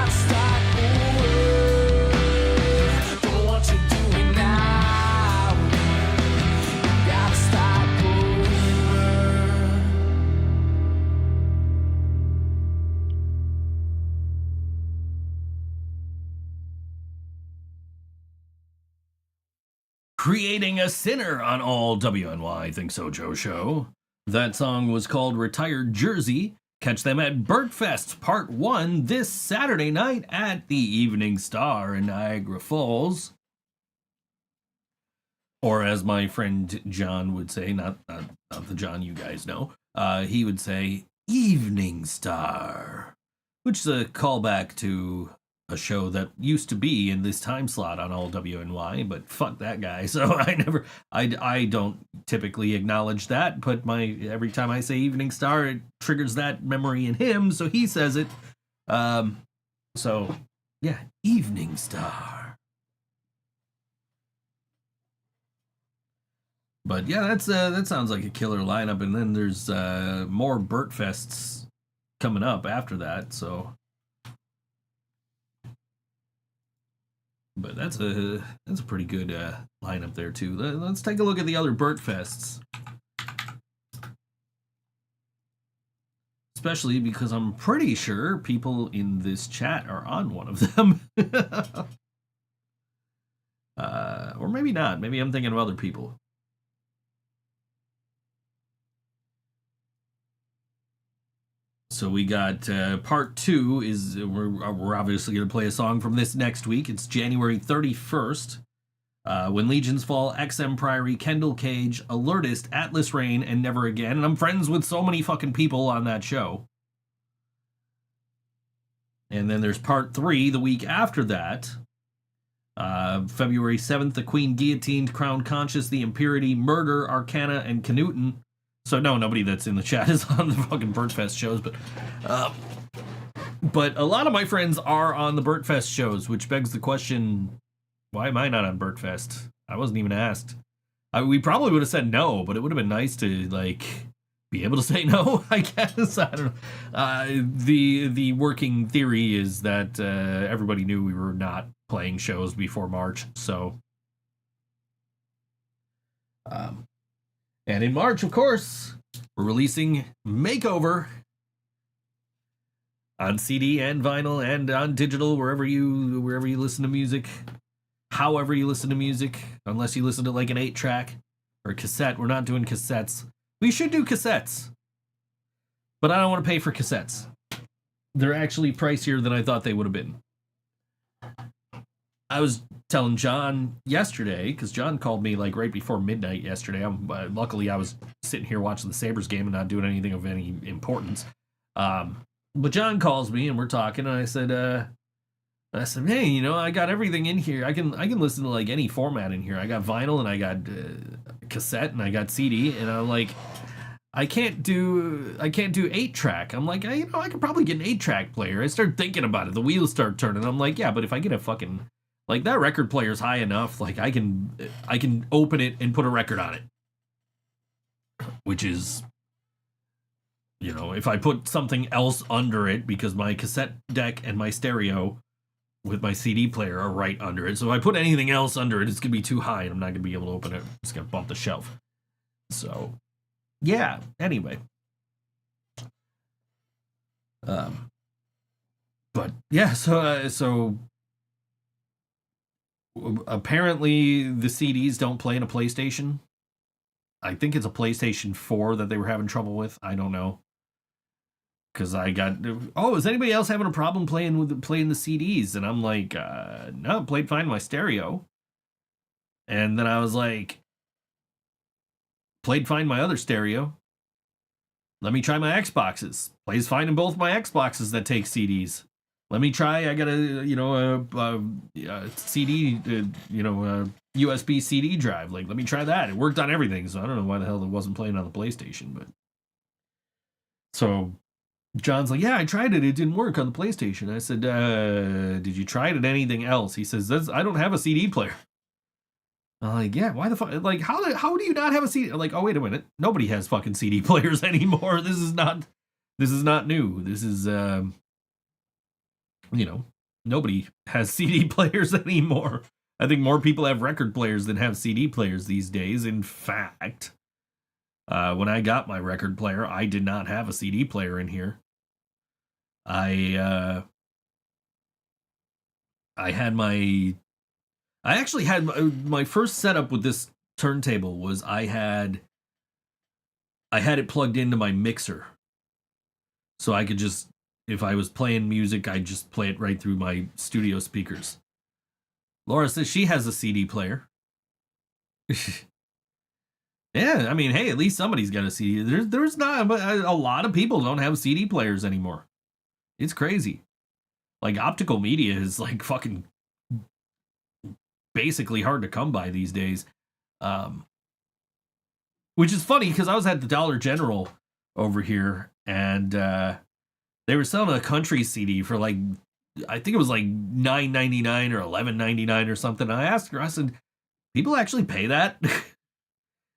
gotta start over. Don't want you doing now. Gotta start over. Creating a Sinner on all WNY ThinkSoJoE show. That song was called Retired Jersey. Catch them at Birdfest Part 1 this Saturday night at the Evening Star in Niagara Falls. Or as my friend John would say, not the John you guys know, he would say Evening Star, which is a callback to a show that used to be in this time slot on all WNY, but fuck that guy. So I don't typically acknowledge that, but every time I say Evening Star, it triggers that memory in him, so he says it. So yeah, Evening Star. But yeah, that sounds like a killer lineup, and then there's more Burt Fests coming up after that, so. But that's a pretty good lineup there too. Let's take a look at the other Burt Fests, especially because I'm pretty sure people in this chat are on one of them, or maybe not. Maybe I'm thinking of other people. So we got part 2 is we're obviously going to play a song from this next week. It's January 31st. When Legions Fall, XM Priory, Kendall Cage, Alertist, Atlas Rain, and Never Again. And I'm friends with so many fucking people on that show. And then there's part 3 the week after that. February 7th, The Queen Guillotined, Crown Conscious, The Impurity, Murder, Arcana, and Canuten. So no, nobody that's in the chat is on the fucking Birdfest shows, but a lot of my friends are on the Birdfest shows, which begs the question, why am I not on Birdfest? I wasn't even asked. We probably would have said no, but it would have been nice to be able to say no, I guess. I don't know. The working theory is that everybody knew we were not playing shows before March, so. And in March, of course, we're releasing Makeover on CD and vinyl and on digital, wherever you listen to music, however you listen to music, unless you listen to like an 8-track or cassette. We're not doing cassettes. We should do cassettes, but I don't want to pay for cassettes. They're actually pricier than I thought they would have been. I was telling John yesterday, because John called me like right before midnight yesterday. Luckily, I was sitting here watching the Sabres game and not doing anything of any importance. But John calls me and we're talking, and I said, hey, I got everything in here. I can listen to like any format in here. I got vinyl and I got cassette and I got CD, and I'm like, I can't do 8-track. I'm like, I could probably get an 8-track player. I start thinking about it. The wheels start turning. I'm like, yeah, but if I get a fucking like that record player's high enough, like I can open it and put a record on it. Which is, if I put something else under it, because my cassette deck and my stereo with my CD player are right under it. So if I put anything else under it, it's going to be too high and I'm not going to be able to open it. It's going to bump the shelf. So, yeah, anyway. But yeah, so apparently the CDs don't play in a PlayStation. I think it's a PlayStation 4 that they were having trouble with. I don't know. Because I got, is anybody else having a problem playing the CDs? And I'm like, no, played fine in my stereo. And then I was like, played fine in my other stereo. Let me try my Xboxes. Plays fine in both my Xboxes that take CDs. Let me try. I got a CD, USB CD drive. Like, let me try that. It worked on everything. So I don't know why the hell it wasn't playing on the PlayStation. But so John's like, yeah, I tried it. It didn't work on the PlayStation. I said, did you try it at anything else? He says, I don't have a CD player. I'm like, yeah, why the fuck? Like, how do you not have a CD? I'm like, oh, wait a minute. Nobody has fucking CD players anymore. This is not new. This is, nobody has CD players anymore. I think more people have record players than have CD players these days. In fact, when I got my record player, I did not have a CD player in here. I actually had my first setup with this turntable was I had it plugged into my mixer. So I could just, if I was playing music, I'd just play it right through my studio speakers. Laura says she has a CD player. Yeah, I mean, hey, at least somebody's got a CD. There's not, but a lot of people don't have CD players anymore. It's crazy. Like, optical media is like fucking basically hard to come by these days. Which is funny because I was at the Dollar General over here and they were selling a country CD for like, I think it was like $9.99 or $11.99 or something. And I asked her, I said, people actually pay that?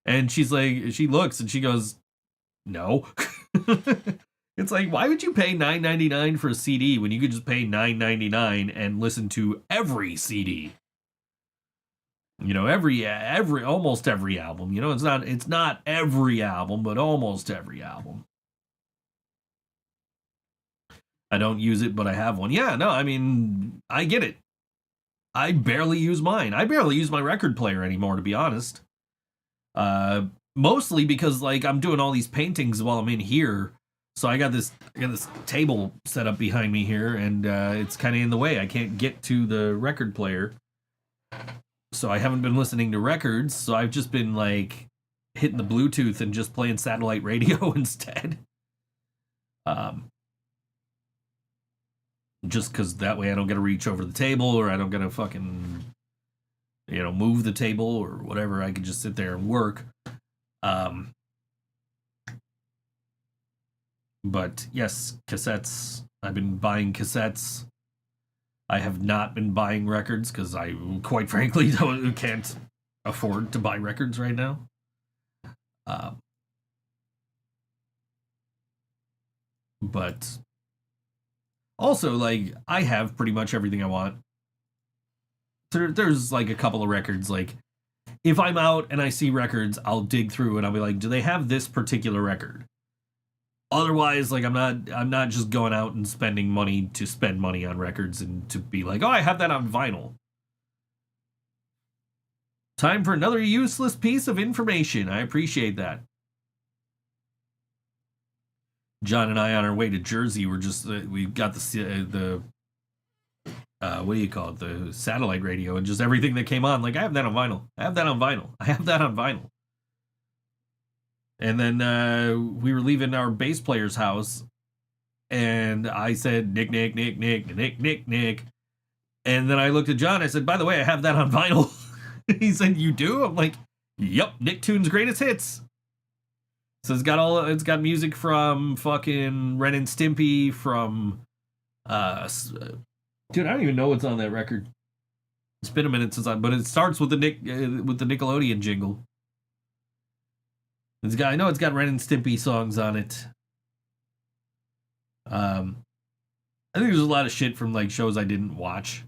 And she's like, she looks and she goes, no. It's like, why would you pay $9.99 for a CD when you could just pay $9.99 and listen to every CD? You know, almost every album. You know, it's not every album, but almost every album. I don't use it, but I have one. Yeah, no, I mean, I get it. I barely use mine. I barely use my record player anymore, to be honest. Mostly because, like, I'm doing all these paintings while I'm in here. So I got this table set up behind me here, and it's kind of in the way. I can't get to the record player. So I haven't been listening to records, so I've just been, like, hitting the Bluetooth and just playing satellite radio instead. Just because that way I don't got to reach over the table, or I don't got to fucking, you know, move the table or whatever. I can just sit there and work. But yes, cassettes. I've been buying cassettes. I have not been buying records because I, quite frankly, can't afford to buy records right now. But also, like, I have pretty much everything I want. There's like a couple of records, like, if I'm out and I see records, I'll dig through and I'll be like, do they have this particular record? Otherwise, like, I'm not just going out and spending money to spend money on records and to be like, oh, I have that on vinyl. Time for another useless piece of information. I appreciate that. John and I on our way to Jersey were just, we got the what do you call it? The satellite radio and just everything that came on. Like, I have that on vinyl. I have that on vinyl. I have that on vinyl. And then we were leaving our bass player's house, and I said, Nick. And then I looked at John. I said, by the way, I have that on vinyl. He said, you do? I'm like, yep, Nicktoons Greatest Hits. So it's got music from fucking Ren and Stimpy, from dude, I don't even know what's on that record. It's been a minute since but it starts with the Nickelodeon jingle. I know it's got Ren and Stimpy songs on it. I think there's a lot of shit from, like, shows I didn't watch.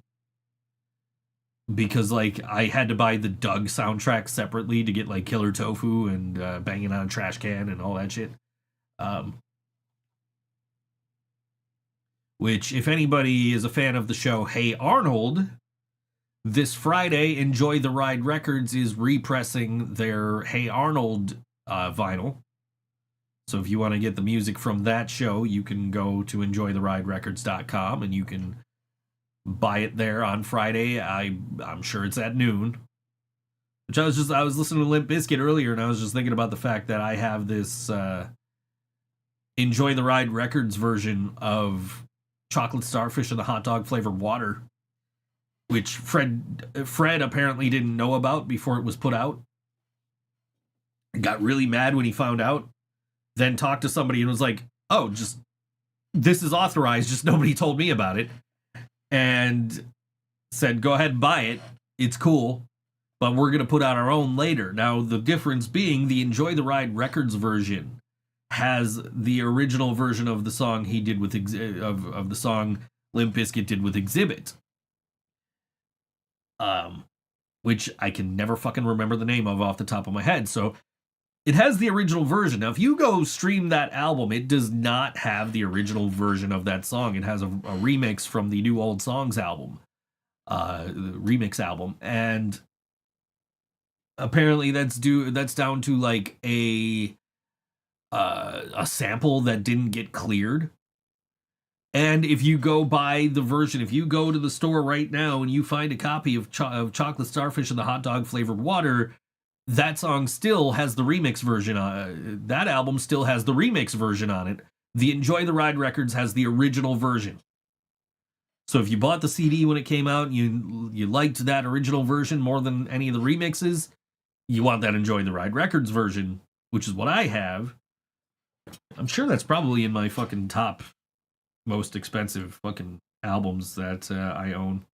Because, like, I had to buy the Doug soundtrack separately to get, like, Killer Tofu and Banging on a Trash Can and all that shit. Which, if anybody is a fan of the show Hey Arnold, this Friday, Enjoy the Ride Records is repressing their Hey Arnold vinyl. So if you want to get the music from that show, you can go to enjoytheriderecords.com and you can buy it there on Friday. I'm sure it's at noon. Which I was listening to Limp Bizkit earlier, and I was just thinking about the fact that I have this Enjoy the Ride Records version of Chocolate Starfish and the Hot Dog Flavored Water, which Fred apparently didn't know about before it was put out. Got really mad when he found out, then talked to somebody and was like, oh, just, this is authorized, just nobody told me about it. And said, go ahead and buy it. It's cool, but we're going to put out our own later. Now, the difference being the Enjoy the Ride Records version has the original version of the song he did with, of the song Limp Bizkit did with Exhibit. Which I can never fucking remember the name of off the top of my head. So it has the original version. Now, if you go stream that album, it does not have the original version of that song. It has a remix from the New Old Songs album, the remix album, and apparently that's down to like a sample that didn't get cleared. And if you go buy the version, if you go to the store right now and you find a copy of Chocolate Starfish and the Hot Dog Flavored Water, that song still has the remix version on that album still has the remix version on it. The Enjoy the Ride Records has the original version. So if you bought the CD when it came out and you liked that original version more than any of the remixes, you want that Enjoy the Ride Records version, which is what I have. I'm sure that's probably in my fucking top most expensive fucking albums that I own.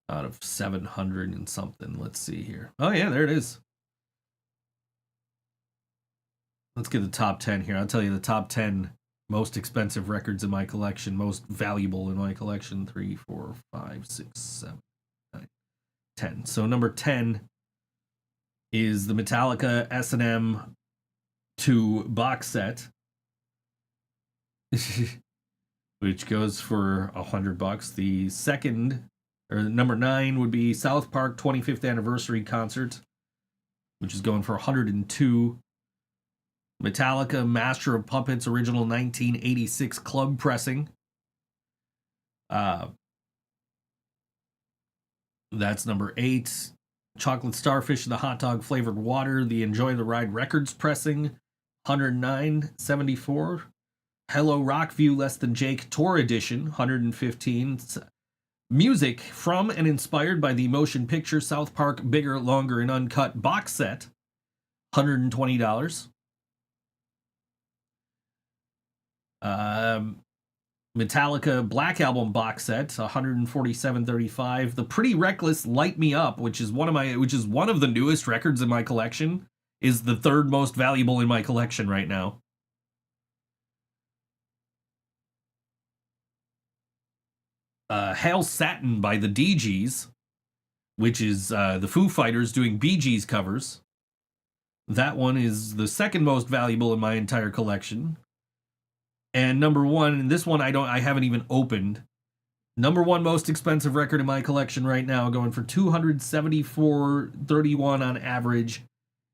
Out of 700 and something. Let's see here. Oh yeah, there it is. Let's get the top 10 here. I'll tell you the top 10 most expensive records in my collection, most valuable in my collection. 3, 4, 5, 6, 7, 9, 10. So number 10 is the Metallica S&M 2 box set, which goes for $100. The second, or number 9, would be South Park 25th Anniversary Concert, which is going for $102. Metallica Master of Puppets Original 1986 Club Pressing. That's number 8. Chocolate Starfish and the Hot Dog Flavored Water, the Enjoy the Ride Records Pressing, $109.74. Hello Rockview Less Than Jake Tour Edition, $115. Music from and inspired by the motion picture South Park Bigger, Longer, and Uncut box set, $120. Metallica Black Album box set, $147.35. The Pretty Reckless Light Me Up, which is one of the newest records in my collection, is the third most valuable in my collection right now. Hail Satin by the Dee Gees, which is the Foo Fighters doing Bee Gees covers. That one is the second most valuable in my entire collection. And number 1, and this one I haven't even opened. Number 1 most expensive record in my collection right now, going for $274.31 on average,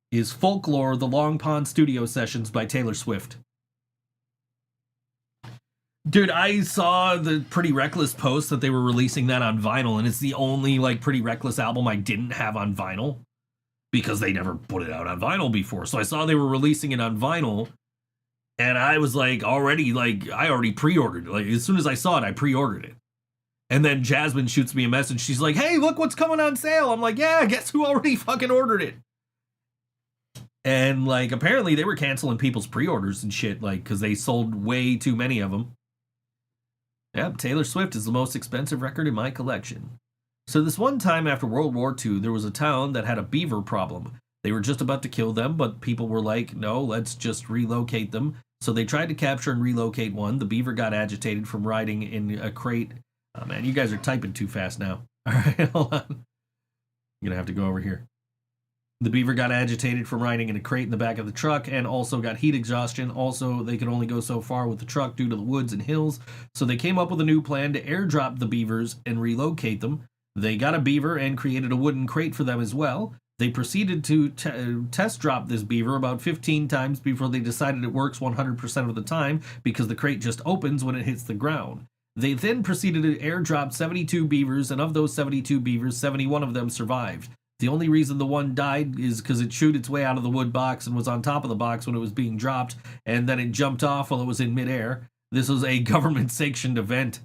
is Folklore: The Long Pond Studio Sessions by Taylor Swift. Dude, I saw the Pretty Reckless post that they were releasing that on vinyl, and it's the only like Pretty Reckless album I didn't have on vinyl because they never put it out on vinyl before. So I saw they were releasing it on vinyl, and I was like, I already pre-ordered it. Like, as soon as I saw it, I pre-ordered it. And then Jasmine shoots me a message. She's like, hey, look what's coming on sale. I'm like, yeah, guess who already fucking ordered it? And like, apparently they were canceling people's pre-orders and shit, like, because they sold way too many of them. Yep, Taylor Swift is the most expensive record in my collection. So this one time after World War II, there was a town that had a beaver problem. They were just about to kill them, but people were like, no, let's just relocate them. So they tried to capture and relocate one. The beaver got agitated from riding in a crate. Oh man, you guys are typing too fast now. All right, hold on. I'm going to have to go over here. The beaver got agitated from riding in a crate in the back of the truck and also got heat exhaustion. Also, they could only go so far with the truck due to the woods and hills. So they came up with a new plan to airdrop the beavers and relocate them. They got a beaver and created a wooden crate for them as well. They proceeded to test drop this beaver about 15 times before they decided it works 100% of the time because the crate just opens when it hits the ground. They then proceeded to airdrop 72 beavers, and of those 72 beavers, 71 of them survived. The only reason the one died is because it chewed its way out of the wood box and was on top of the box when it was being dropped, and then it jumped off while it was in midair. This was a government-sanctioned event.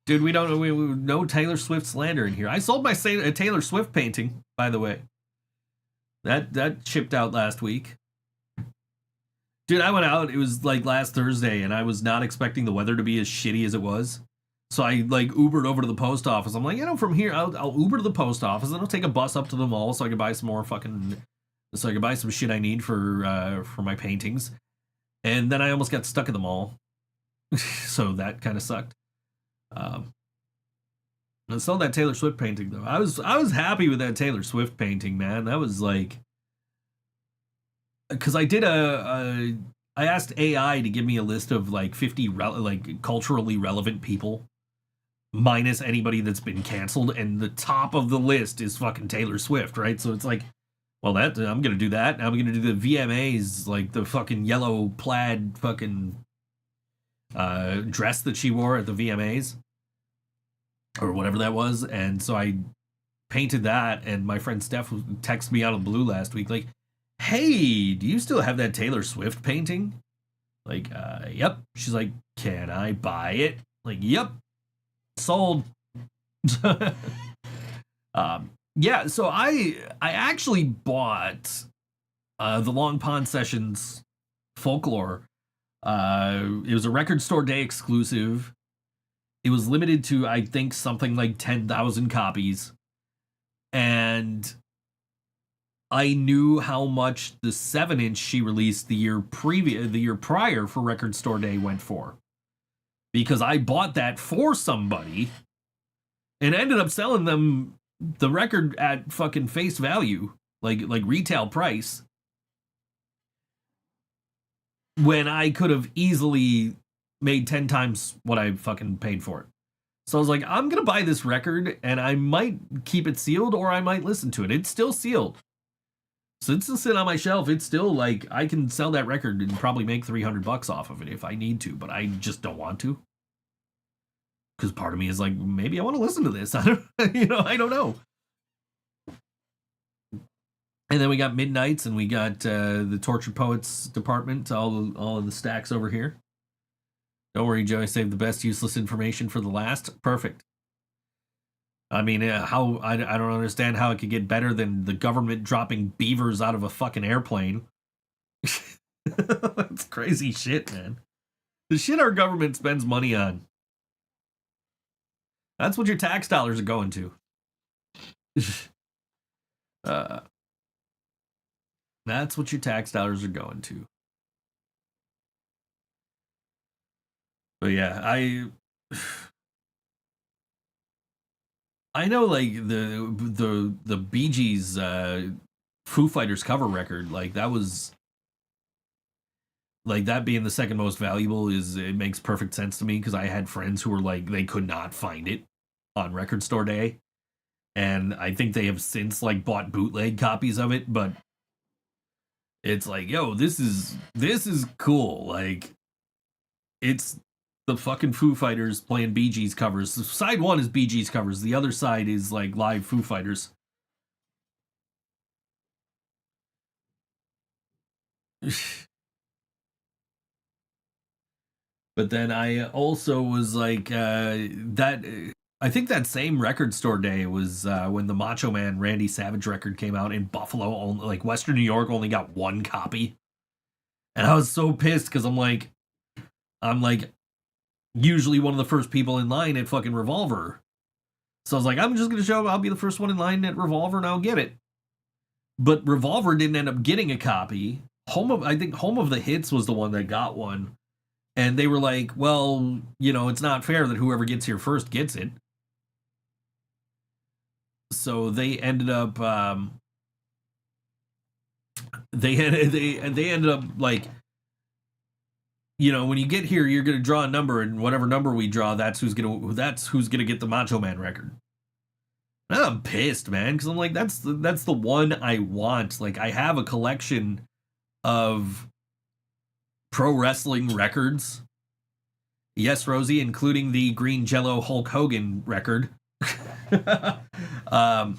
Dude, we no Taylor Swift slander in here. I sold my Taylor Swift painting, by the way. That shipped out last week. Dude, I went out, it was like last Thursday, and I was not expecting the weather to be as shitty as it was. So I like Ubered over to the post office. I'm like, from here, I'll Uber to the post office, and I'll take a bus up to the mall so I can buy some more so I can buy some shit I need for my paintings. And then I almost got stuck at the mall, so that kind of sucked. I saw that Taylor Swift painting though. I was happy with that Taylor Swift painting, man. That was like, because I did I asked AI to give me a list of like 50 culturally relevant people, minus anybody that's been canceled, and the top of the list is fucking Taylor Swift, right? So it's like, well, I'm gonna do that. I'm gonna do the VMAs, like the fucking yellow plaid fucking dress that she wore at the VMAs, or whatever that was. And so I painted that, and my friend Steph texted me out of the blue last week, like, hey, do you still have that Taylor Swift painting? Like, yep. She's like, can I buy it? Like, yep. Sold. Yeah, so I actually bought the Long Pond Sessions Folklore. It was a Record Store Day exclusive. It was limited to, I think, something like 10,000 copies. And I knew how much the 7-inch she released the year prior for Record Store Day went for. Because I bought that for somebody and ended up selling them the record at fucking face value, like retail price, when I could have easily made 10 times what I fucking paid for it. So I was like, I'm gonna buy this record, and I might keep it sealed, or I might listen to it. It's still sealed, so it's still sitting on my shelf. It's still like, I can sell that record and probably make $300 off of it if I need to, but I just don't want to. Because part of me is like, maybe I want to listen to this. I don't know. And then we got Midnights, and we got the Tortured Poets department, all of the stacks over here. Don't worry, Joe, I saved the best useless information for the last. Perfect. I mean, I don't understand how it could get better than the government dropping beavers out of a fucking airplane. That's crazy shit, man. The shit our government spends money on. That's what your tax dollars are going to. That's what your tax dollars are going to. But yeah, I know, like, the Bee Gees Foo Fighters cover record, like, that was, like, that being the second most valuable it makes perfect sense to me, because I had friends who were like, they could not find it on Record Store Day, and I think they have since, like, bought bootleg copies of it, but it's like, yo, this is cool. Like, it's the fucking Foo Fighters playing Bee Gees covers. Side one is Bee Gees covers. The other side is like live Foo Fighters. But then I also was like, I think that same Record Store Day was when the Macho Man Randy Savage record came out in Buffalo. Only, like, Western New York only got one copy. And I was so pissed, because I'm like usually one of the first people in line at fucking Revolver. So I was like, I'm just going to show up. I'll be the first one in line at Revolver, and I'll get it. But Revolver didn't end up getting a copy. I think Home of the Hits was the one that got one. And they were like, well, it's not fair that whoever gets here first gets it. So they ended up, they ended up, like, when you get here, you're gonna draw a number, and whatever number we draw, that's who's gonna get the Macho Man record. And I'm pissed, man, because I'm like, that's the one I want. Like, I have a collection of pro wrestling records. Yes, Rosie, including the Green Jello Hulk Hogan record. So I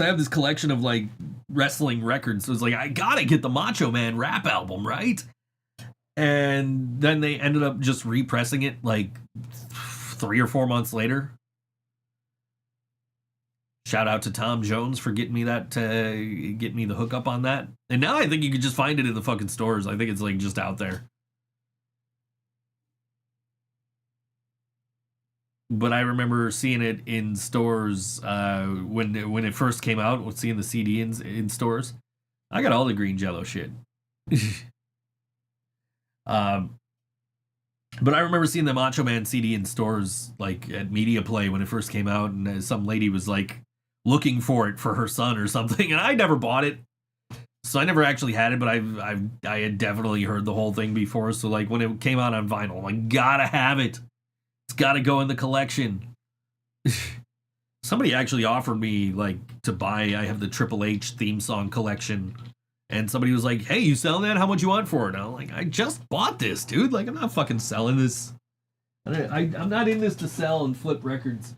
have this collection of, like, wrestling records. So it's like, I gotta get the Macho Man rap album, right? And then they ended up just repressing it like 3 or 4 months later. Shout out to Tom Jones for getting me getting me the hookup on that. And now I think you could just find it in the fucking stores. I think it's, like, just out there. but I remember seeing it in stores when it first came out. Seeing the CD in stores, I got all the Green Jello shit. um, but I remember seeing the Macho Man CD in stores, like at Media Play when it first came out, and some lady was like looking for it for her son or something, and I never bought it. So I never actually had it, but I had definitely heard the whole thing before. So like when it came out on vinyl, I'm like, gotta have it. It's gotta go in the collection. Somebody actually offered me like to buy. I have the Triple H theme song collection, and somebody was like, "Hey, you selling that? How much you want for it?" And I'm like, "I just bought this, dude. Like, I'm not fucking selling this. I'm not in this to sell and flip records."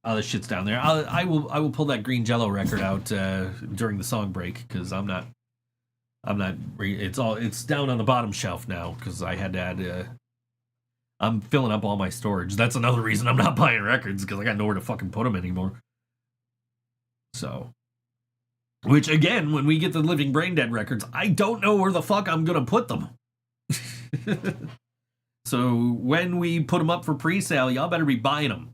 Oh, this shit's down there. I will pull that Green Jello record out during the song break because I'm not. It's down on the bottom shelf now because I had to add. I'm filling up all my storage. That's another reason I'm not buying records because I got nowhere to fucking put them anymore. So, which again, when we get the Living Brain Dead records, I don't know where the fuck I'm gonna put them. So when we put them up for pre-sale, y'all better be buying them.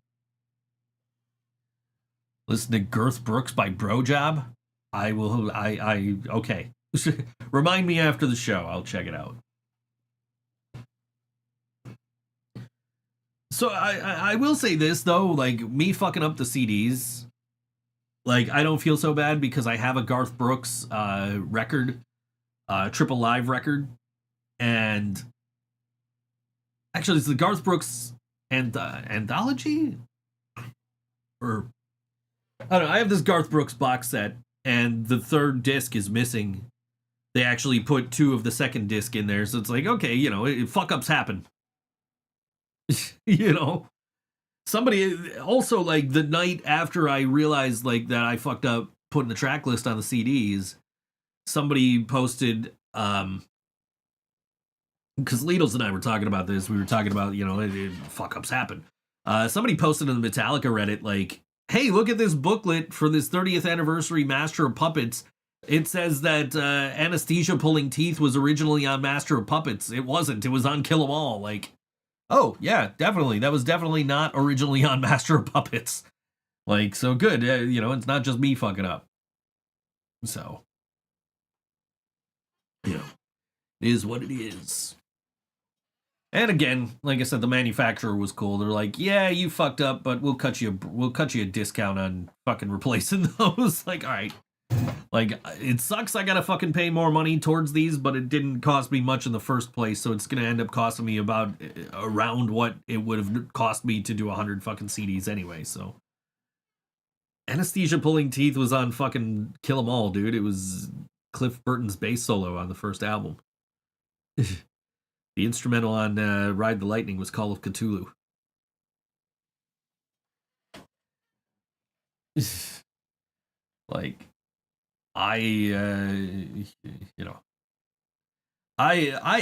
Listen to Girth Brooks by Brojob. Okay. Remind me after the show. I'll check it out. So I will say this though, like me fucking up the CDs, like I don't feel so bad because I have a Garth Brooks record, triple live record, and actually it's the Garth Brooks anthology, or I don't know. I have this Garth Brooks box set, and the third disc is missing. They actually put 2 of the second disc in there, so it's like, okay, you know, fuck ups happen. You know, somebody also like the night after I realized like that I fucked up putting the track list on the CDs, somebody posted because Lidls and I were talking about this. We were talking about, you know, fuck ups happen. Somebody posted on the Metallica Reddit like, hey, look at this booklet for this 30th anniversary Master of Puppets. It says that Anesthesia Pulling Teeth was originally on Master of Puppets. It wasn't. It was on Kill 'Em All. Like, oh, yeah, definitely. That was definitely not originally on Master of Puppets. Like, so good. You know, it's not just me fucking up. So, you know, it is what it is. And again, like I said, the manufacturer was cool. They're like, yeah, you fucked up, but we'll cut you a discount on fucking replacing those. Like, all right. Like, it sucks I gotta fucking pay more money towards these, but it didn't cost me much in the first place, so it's gonna end up costing me about around what it would have cost me to do 100 fucking CDs anyway, so. Anesthesia Pulling Teeth was on fucking Kill 'Em All, dude. It was Cliff Burton's bass solo on the first album. The instrumental on Ride the Lightning was Call of Cthulhu. Like, I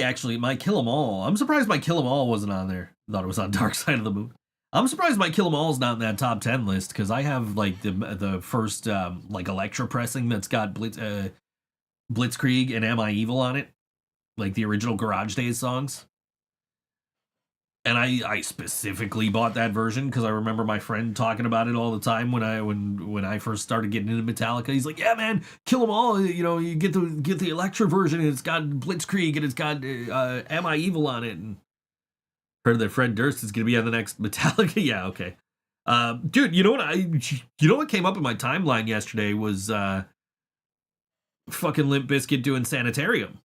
actually, my Kill 'Em All, I'm surprised my Kill 'Em All wasn't on there. Thought it was on Dark Side of the Moon. I'm surprised my Kill 'Em All's not in that top 10 list, because I have, like, the first, like, Electra pressing that's got Blitzkrieg and Am I Evil on it. Like, the original Garage Days songs. And I specifically bought that version because I remember my friend talking about it all the time when I first started getting into Metallica. He's like, "Yeah, man, Kill 'Em All. You know, you get the Electra version, and it's got Blitzkrieg and it's got Am I Evil on it." And heard that Fred Durst is gonna be on the next Metallica. Yeah, okay, dude. You know what came up in my timeline yesterday was fucking Limp Bizkit doing Sanitarium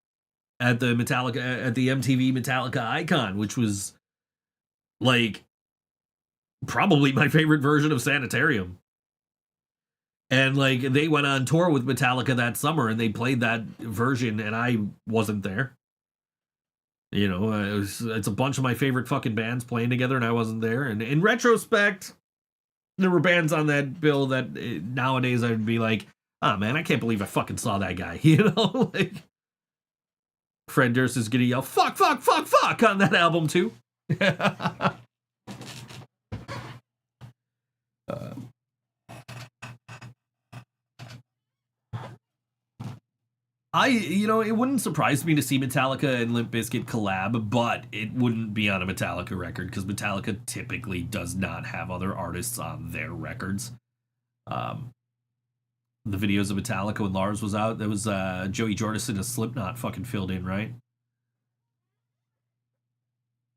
at the MTV Metallica Icon, which was, like, probably my favorite version of Sanitarium. And, like, they went on tour with Metallica that summer, and they played that version, and I wasn't there. You know, it's a bunch of my favorite fucking bands playing together, and I wasn't there. And in retrospect, there were bands on that bill that nowadays I would be like, oh, man, I can't believe I fucking saw that guy. You know, like, Fred Durst is gonna yell, fuck, fuck, fuck, fuck on that album, too. It wouldn't surprise me to see Metallica and Limp Bizkit collab, but it wouldn't be on a Metallica record because Metallica typically does not have other artists on their records. The videos of Metallica when Lars was out, there was Joey Jordison of Slipknot fucking filled in, right?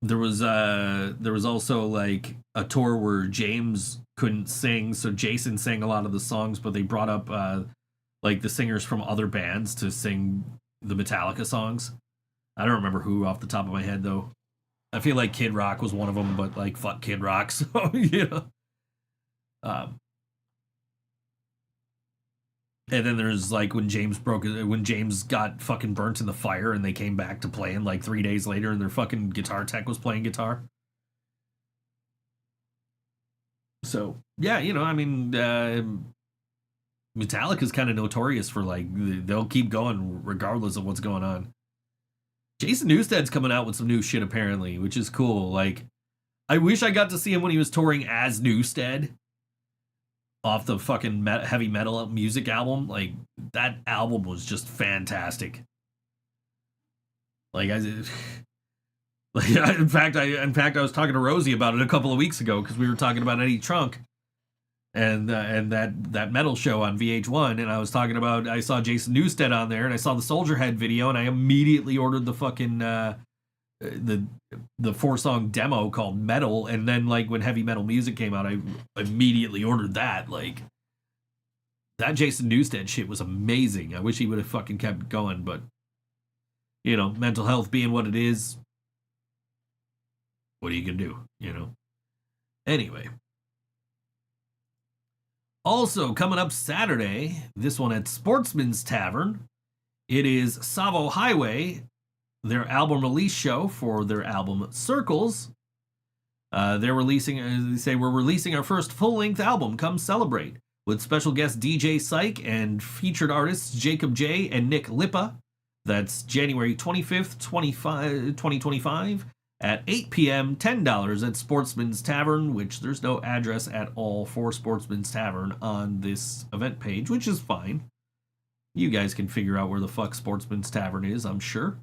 There was also like a tour where James couldn't sing, so Jason sang a lot of the songs, but they brought up like the singers from other bands to sing the Metallica songs. I don't remember who off the top of my head though. I feel like Kid Rock was one of them, but like fuck Kid Rock, so and then there's like when James got fucking burnt in the fire and they came back to playing like 3 days later and their fucking guitar tech was playing guitar. So yeah, Metallica's kind of notorious for like they'll keep going regardless of what's going on. Jason Newsted's coming out with some new shit apparently, which is cool. Like, I wish I got to see him when he was touring as Newsted off the fucking heavy metal music album. Like, that album was just fantastic. Like, in fact, I was talking to Rosie about it a couple of weeks ago because we were talking about Eddie Trunk and that metal show on VH1, and I was talking about I saw Jason Newsted on there, and I saw the Soldier Head video, and I immediately ordered the fucking the 4-song demo called Metal, and then like when heavy metal music came out, I immediately ordered that. Like, that Jason Newsted shit was amazing. I wish he would have fucking kept going, but mental health being what it is, what are you gonna do? Anyway. Also, coming up Saturday, this one at Sportsman's Tavern, it is Tsavo Highway, their album release show for their album Circles. They're releasing, they say, we're releasing our first full-length album, come celebrate, with special guest DJ Psych and featured artists Jacob J. and Nick Lippa. That's January 25th, 2025. At 8 p.m., $10 at Sportsman's Tavern, which there's no address at all for Sportsman's Tavern on this event page, which is fine. You guys can figure out where the fuck Sportsman's Tavern is, I'm sure.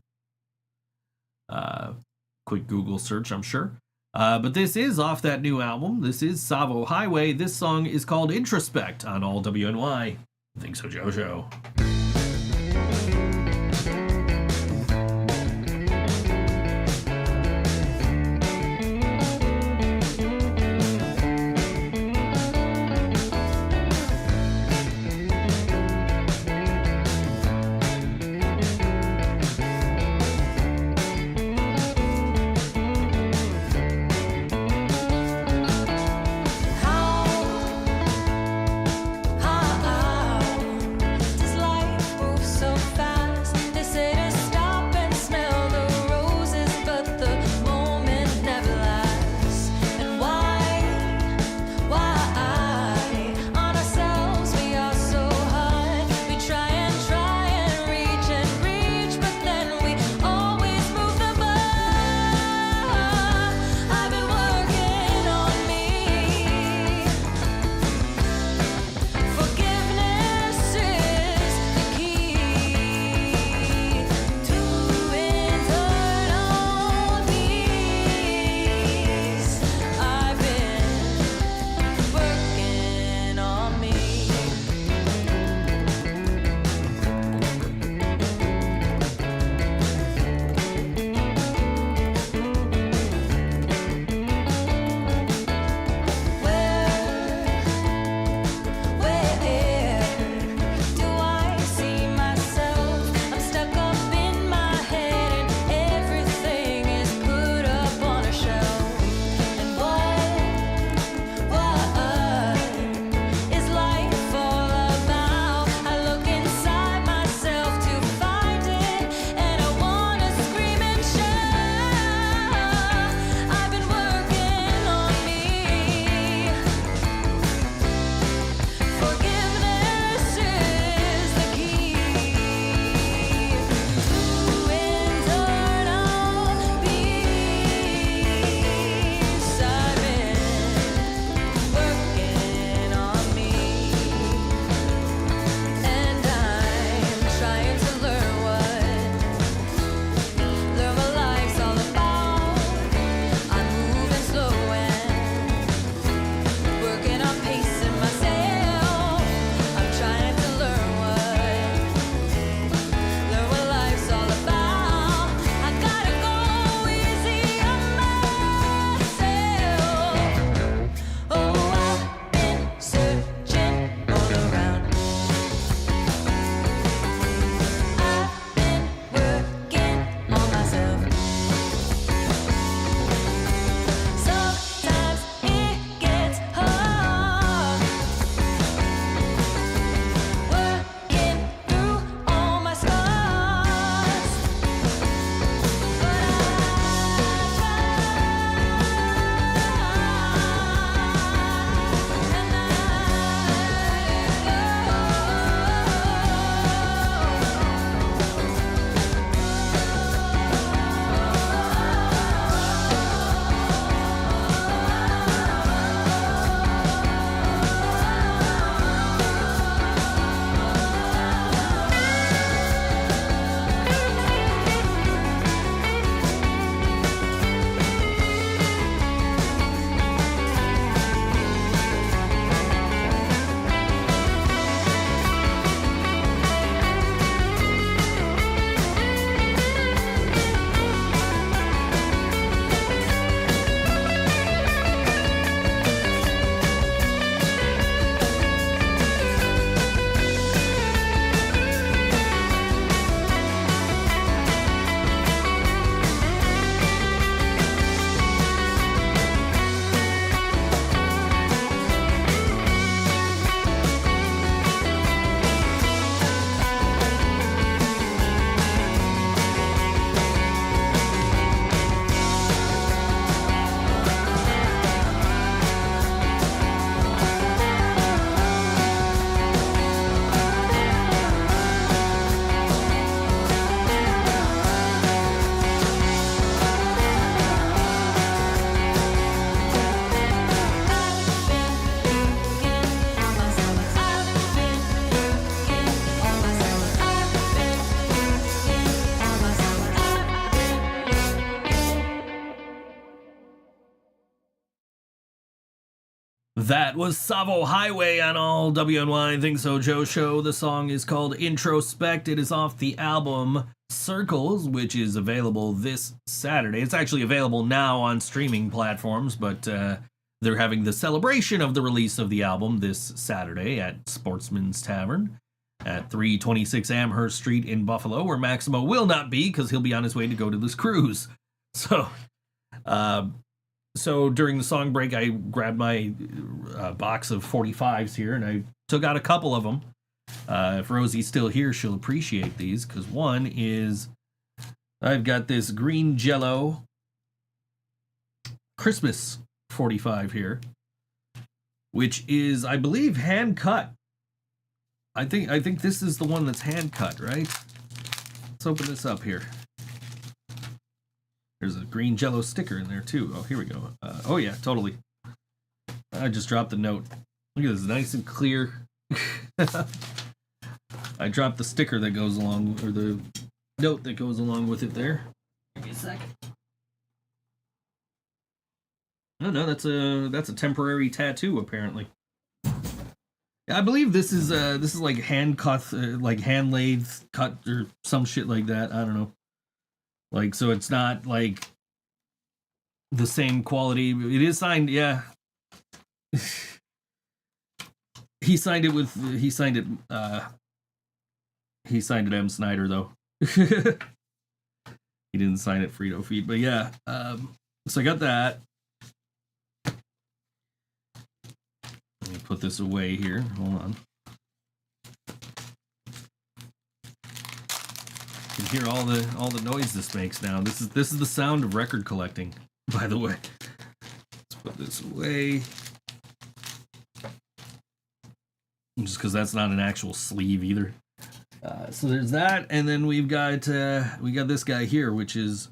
Quick Google search, I'm sure. But this is off that new album. This is Tsavo Highway. This song is called Introspect on all WNY. ThinkSoJoE Show. How does life That was Tsavo Highway on all WNY ThinkSoJoE show. The song is called Introspect. It is off the album Circles, which is available this Saturday. It's actually available now on streaming platforms, but they're having the celebration of the release of the album this Saturday at Sportsman's Tavern at 326 Amherst Street in Buffalo, where Maximo will not be because he'll be on his way to go to this cruise. So during the song break, I grabbed my box of 45s here, and I took out a couple of them. If Rosie's still here, she'll appreciate these, because one is, I've got this green Jello Christmas 45 here, which is, I believe, hand cut. I think this is the one that's hand cut, right? Let's open this up here. There's a green Jello sticker in there too. Oh, here we go. Oh yeah, totally. I just dropped the note. Look at this, nice and clear. I dropped the sticker that goes along, or the note that goes along with it there. Give me a second. Oh no, that's a temporary tattoo apparently. I believe this is like hand cut, like hand lathe cut or some shit like that. I don't know. Like, so it's not like the same quality. It is signed, yeah. He signed it M. Snyder though. He didn't sign it Frito Feed, but yeah. So I got that. Let me put this away here. Hold on. You can hear all the noise this makes now. This is the sound of record collecting, by the way. Let's put this away. Just because that's not an actual sleeve either. So there's that, and then we got this guy here, which is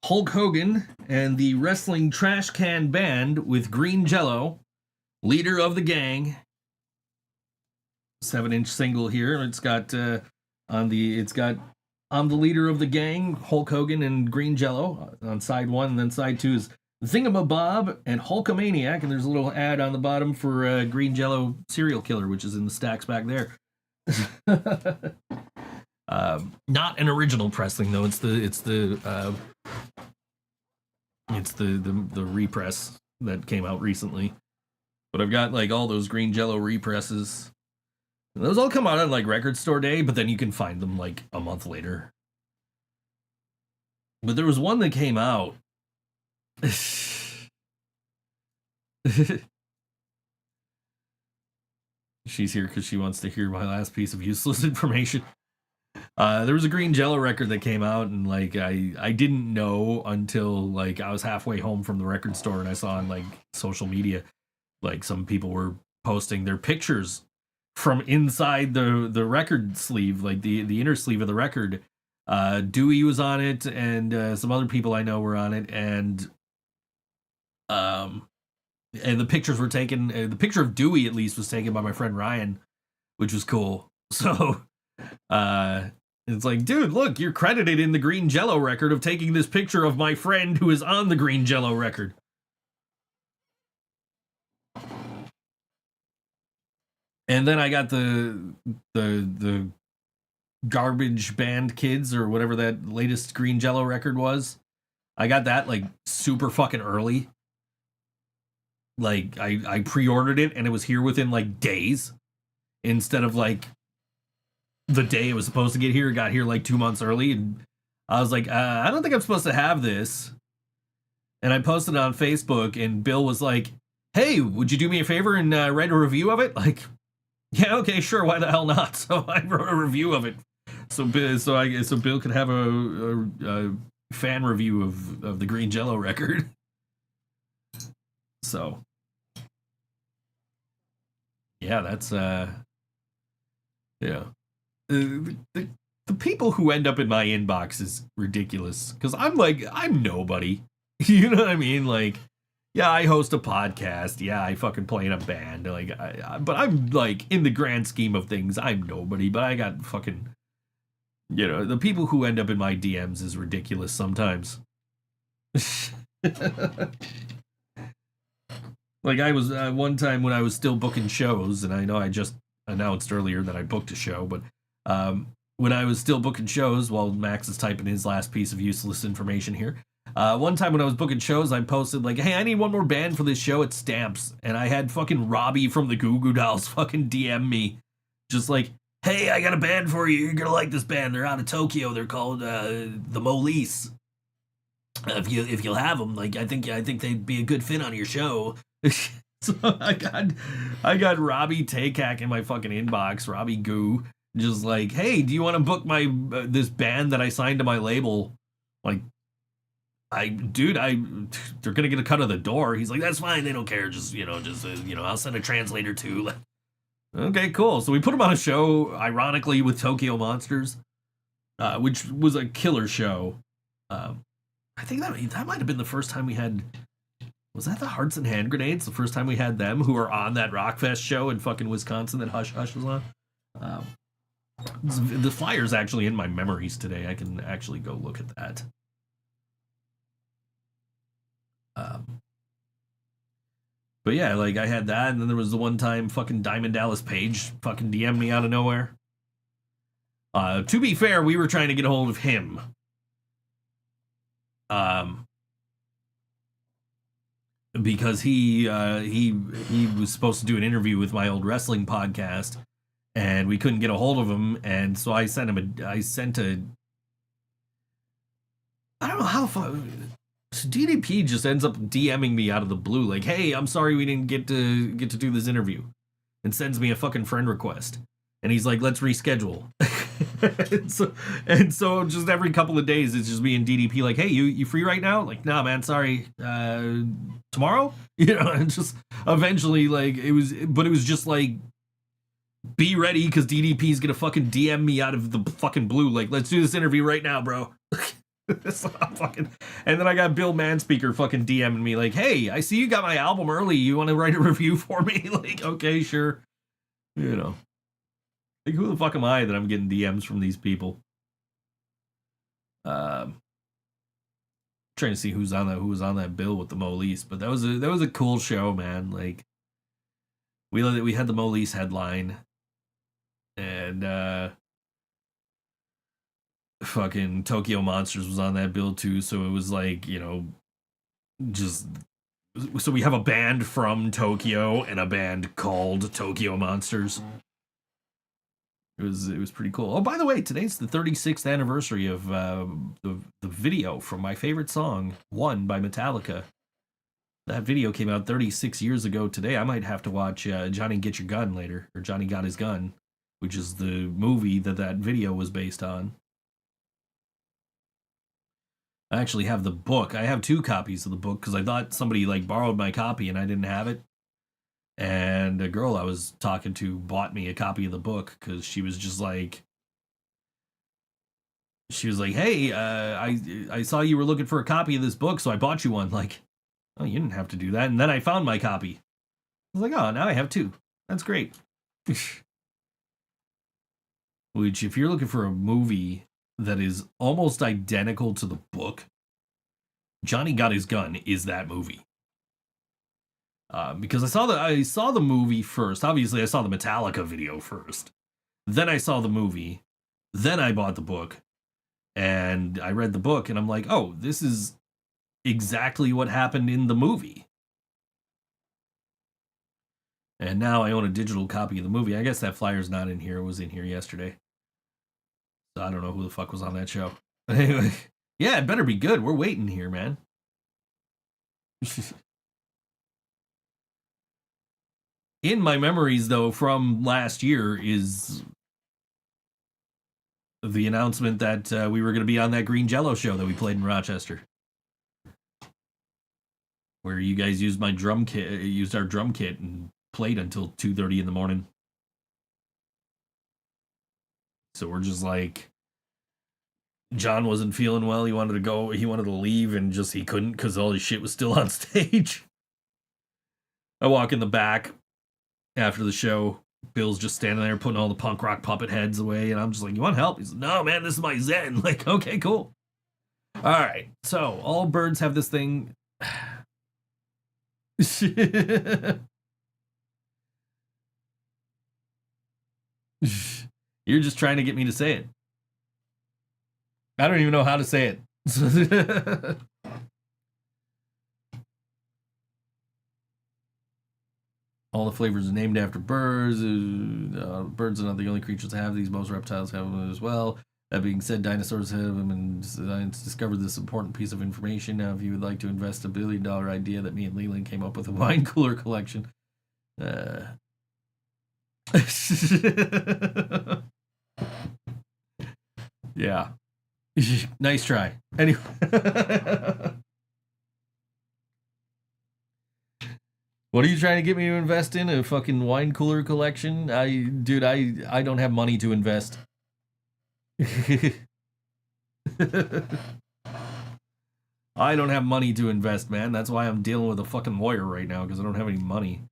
Hulk Hogan and the Wrestling Trash Can Band with Green Jello, leader of the gang. 7-inch single here. It's got I'm the leader of the gang, Hulk Hogan and Green Jello on side 1, and then side 2 is Thingamabob and Hulkamaniac, and there's a little ad on the bottom for Green Jello Serial Killer, which is in the stacks back there. Not an original pressing though. It's the repress that came out recently. But I've got like all those Green Jello represses. Those all come out on like Record Store Day, but then you can find them like a month later. But there was one that came out. She's here because she wants to hear my last piece of useless information. There was a Green Jello record that came out, and like I didn't know until like I was halfway home from the record store, and I saw on like social media, like some people were posting their pictures from inside the record sleeve, like the inner sleeve of the record. Dewey was on it, and some other people I know were on it, and the pictures were taken. The picture of Dewey, at least, was taken by my friend Ryan, which was cool. So, it's like, dude, look, you're credited in the Green Jello record of taking this picture of my friend who is on the Green Jello record. And then I got the Garbage Band Kids, or whatever that latest Green Jello record was. I got that like super fucking early. Like I pre-ordered it and it was here within like days, instead of like the day it was supposed to get here. It got here like 2 months early, and I was like, I don't think I'm supposed to have this. And I posted it on Facebook, and Bill was like, hey, would you do me a favor and write a review of it? Like, yeah, okay, sure, why the hell not? So I wrote a review of it, so Bill could have a fan review of the Green Jello record. So yeah, that's yeah. The people who end up in my inbox is ridiculous, because I'm nobody. You know what I mean? Like, yeah, I host a podcast. Yeah, I fucking play in a band. Like, but I'm like, in the grand scheme of things, I'm nobody. But I got fucking, you know, the people who end up in my DMs is ridiculous sometimes. Like I was one time when I was still booking shows, and I know I just announced earlier that I booked a show, but when I was still booking shows, while Max is typing his last piece of useless information here, one time when I was booking shows, I posted like, "Hey, I need one more band for this show at Stamps," and I had fucking Robbie from the Goo Goo Dolls fucking DM me, just like, "Hey, I got a band for you. You're gonna like this band. They're out of Tokyo. They're called the Molice. If you'll have them, like I think they'd be a good fit on your show." So I got Robbie Takak in my fucking inbox, Robbie Goo, just like, "Hey, do you want to book my this band that I signed to my label?" Like, they're gonna get a cut of the door. He's like, "That's fine. They don't care. Just I'll send a translator too." Okay, cool. So we put him on a show, ironically, with Tokyo Monsters, which was a killer show. I think that might have been the first time we had. Was that the Hearts and Hand Grenades? The first time we had them, who were on that Rockfest show in fucking Wisconsin that Hush Hush was on. The flyer's actually in my memories today. I can actually go look at that. But yeah, like I had that, and then there was the one time fucking Diamond Dallas Page fucking DM'd me out of nowhere. To be fair, we were trying to get a hold of him. Because he was supposed to do an interview with my old wrestling podcast, and we couldn't get a hold of him, and so I sent a I don't know how far. DDP just ends up DMing me out of the blue, like, "Hey, I'm sorry we didn't get to do this interview," and sends me a fucking friend request, and he's like, "Let's reschedule." and so just every couple of days it's just me and DDP like, "Hey, you free right now?" Like, "Nah, man, sorry. Tomorrow?" And just eventually, like, it was just like, be ready because DDP's gonna fucking DM me out of the fucking blue, like, "Let's do this interview right now, bro." And then I got Bill Manspeaker fucking DMing me like, "Hey, I see you got my album early. You want to write a review for me?" Like, okay, sure. Like, who the fuck am I that I'm getting DMs from these people? Trying to see who was on that bill with the Molice, but that was a cool show, man. Like, we had the Molice headline, and fucking Tokyo Monsters was on that bill too. So it was like, so we have a band from Tokyo and a band called Tokyo Monsters. It was pretty cool. Oh, by the way, today's the 36th anniversary of the video from my favorite song, One by Metallica. That video came out 36 years ago today. I might have to watch Johnny Get Your Gun later, or Johnny Got His Gun, which is the movie that video was based on. I actually have the book. I have 2 copies of the book because I thought somebody like borrowed my copy and I didn't have it. And a girl I was talking to bought me a copy of the book because she was like, "Hey, I saw you were looking for a copy of this book, so I bought you one." Like, "Oh, you didn't have to do that." And then I found my copy. I was like, "Oh, now I have 2. That's great." Which, if you're looking for a movie that is almost identical to the book, Johnny Got His Gun is that movie. Because I saw the movie first. Obviously, I saw the Metallica video first. Then I saw the movie. Then I bought the book. And I read the book, and I'm like, "Oh, this is exactly what happened in the movie." And now I own a digital copy of the movie. I guess that flyer's not in here. It was in here yesterday. So I don't know who the fuck was on that show. Anyway, yeah, it better be good. We're waiting here, man. In my memories, though, from last year is the announcement that we were going to be on that Green Jello show that we played in Rochester, where you guys used our drum kit, and played until 2:30 in the morning. So we're just like, John wasn't feeling well. He wanted to go. He wanted to leave, and just he couldn't because all his shit was still on stage. I walk in the back after the show. Bill's just standing there putting all the punk rock puppet heads away, and I'm just like, "You want help?" He's like, "No, man, this is my zen." Like, okay, cool. All right. So all birds have this thing. You're just trying to get me to say it. I don't even know how to say it. All the flavors are named after birds. Birds are not the only creatures that have these. Most reptiles have them as well. That being said, dinosaurs have them, and science discovered this important piece of information. Now, if you would like to invest $1 billion idea that me and Leland came up with a wine cooler collection. Yeah. Nice try. Anyway. What are you trying to get me to invest in? A fucking wine cooler collection? Dude, I don't have money to invest. I don't have money to invest, man. That's why I'm dealing with a fucking lawyer right now, because I don't have any money.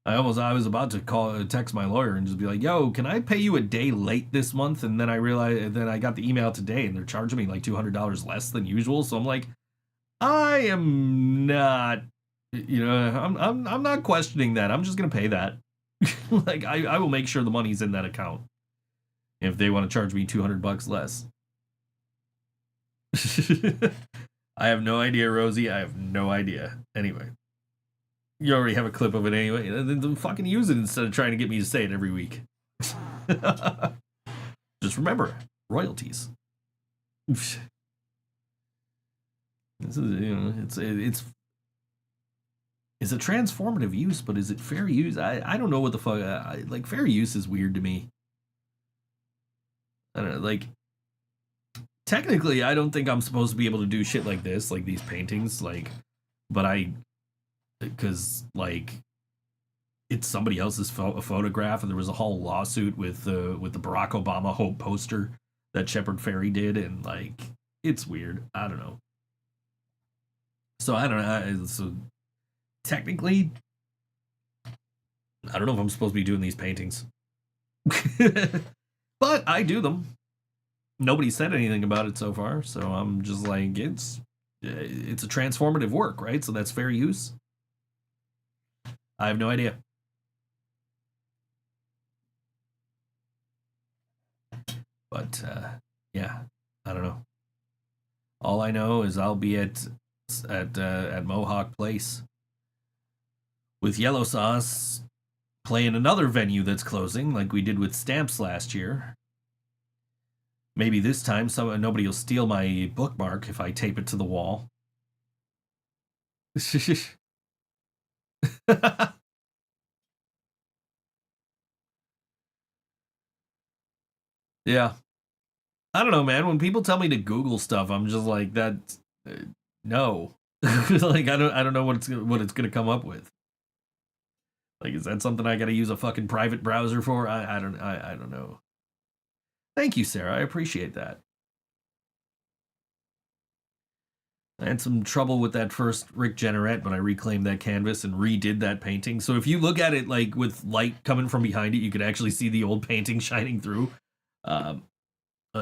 I was about to text my lawyer and just be like, yo, can I pay you a day late this month? And then I realized, then I got the email today and they're charging me like $200 less than usual. So I'm like, I am not, I'm not questioning that. I'm just going to pay that. Like, I will make sure the money's in that account if they want to charge me $200 less. I have no idea, Rosie. I have no idea. Anyway. You already have a clip of it anyway. Then fucking use it instead of trying to get me to say it every week. Just remember, royalties. This is, it's a transformative use, but is it fair use? I don't know what the fuck. Like, fair use is weird to me. I don't know. Like, technically, I don't think I'm supposed to be able to do shit like this, like these paintings. Like, but because like it's somebody else's photograph, and there was a whole lawsuit with the Barack Obama Hope poster that Shepard Fairey did, and like it's weird. I don't know. So I don't know. So technically, I don't know if I'm supposed to be doing these paintings, but I do them. Nobody said anything about it so far, so I'm just like it's a transformative work, right? So that's fair use. I have no idea. But, yeah, I don't know. All I know is I'll be at Mohawk Place with Yellow Sauce playing another venue that's closing like we did with Stamps last year. Maybe this time nobody will steal my bookmark if I tape it to the wall. Yeah. I don't know, man. When people tell me to Google stuff, I'm just like that. No, like I don't know what it's gonna come up with. Like, is that something I gotta use a fucking private browser for? I don't know. Thank you, Sarah. I appreciate that. I had some trouble with that first Rick Jenneret, but I reclaimed that canvas and redid that painting. So if you look at it like with light coming from behind it, you could actually see the old painting shining through.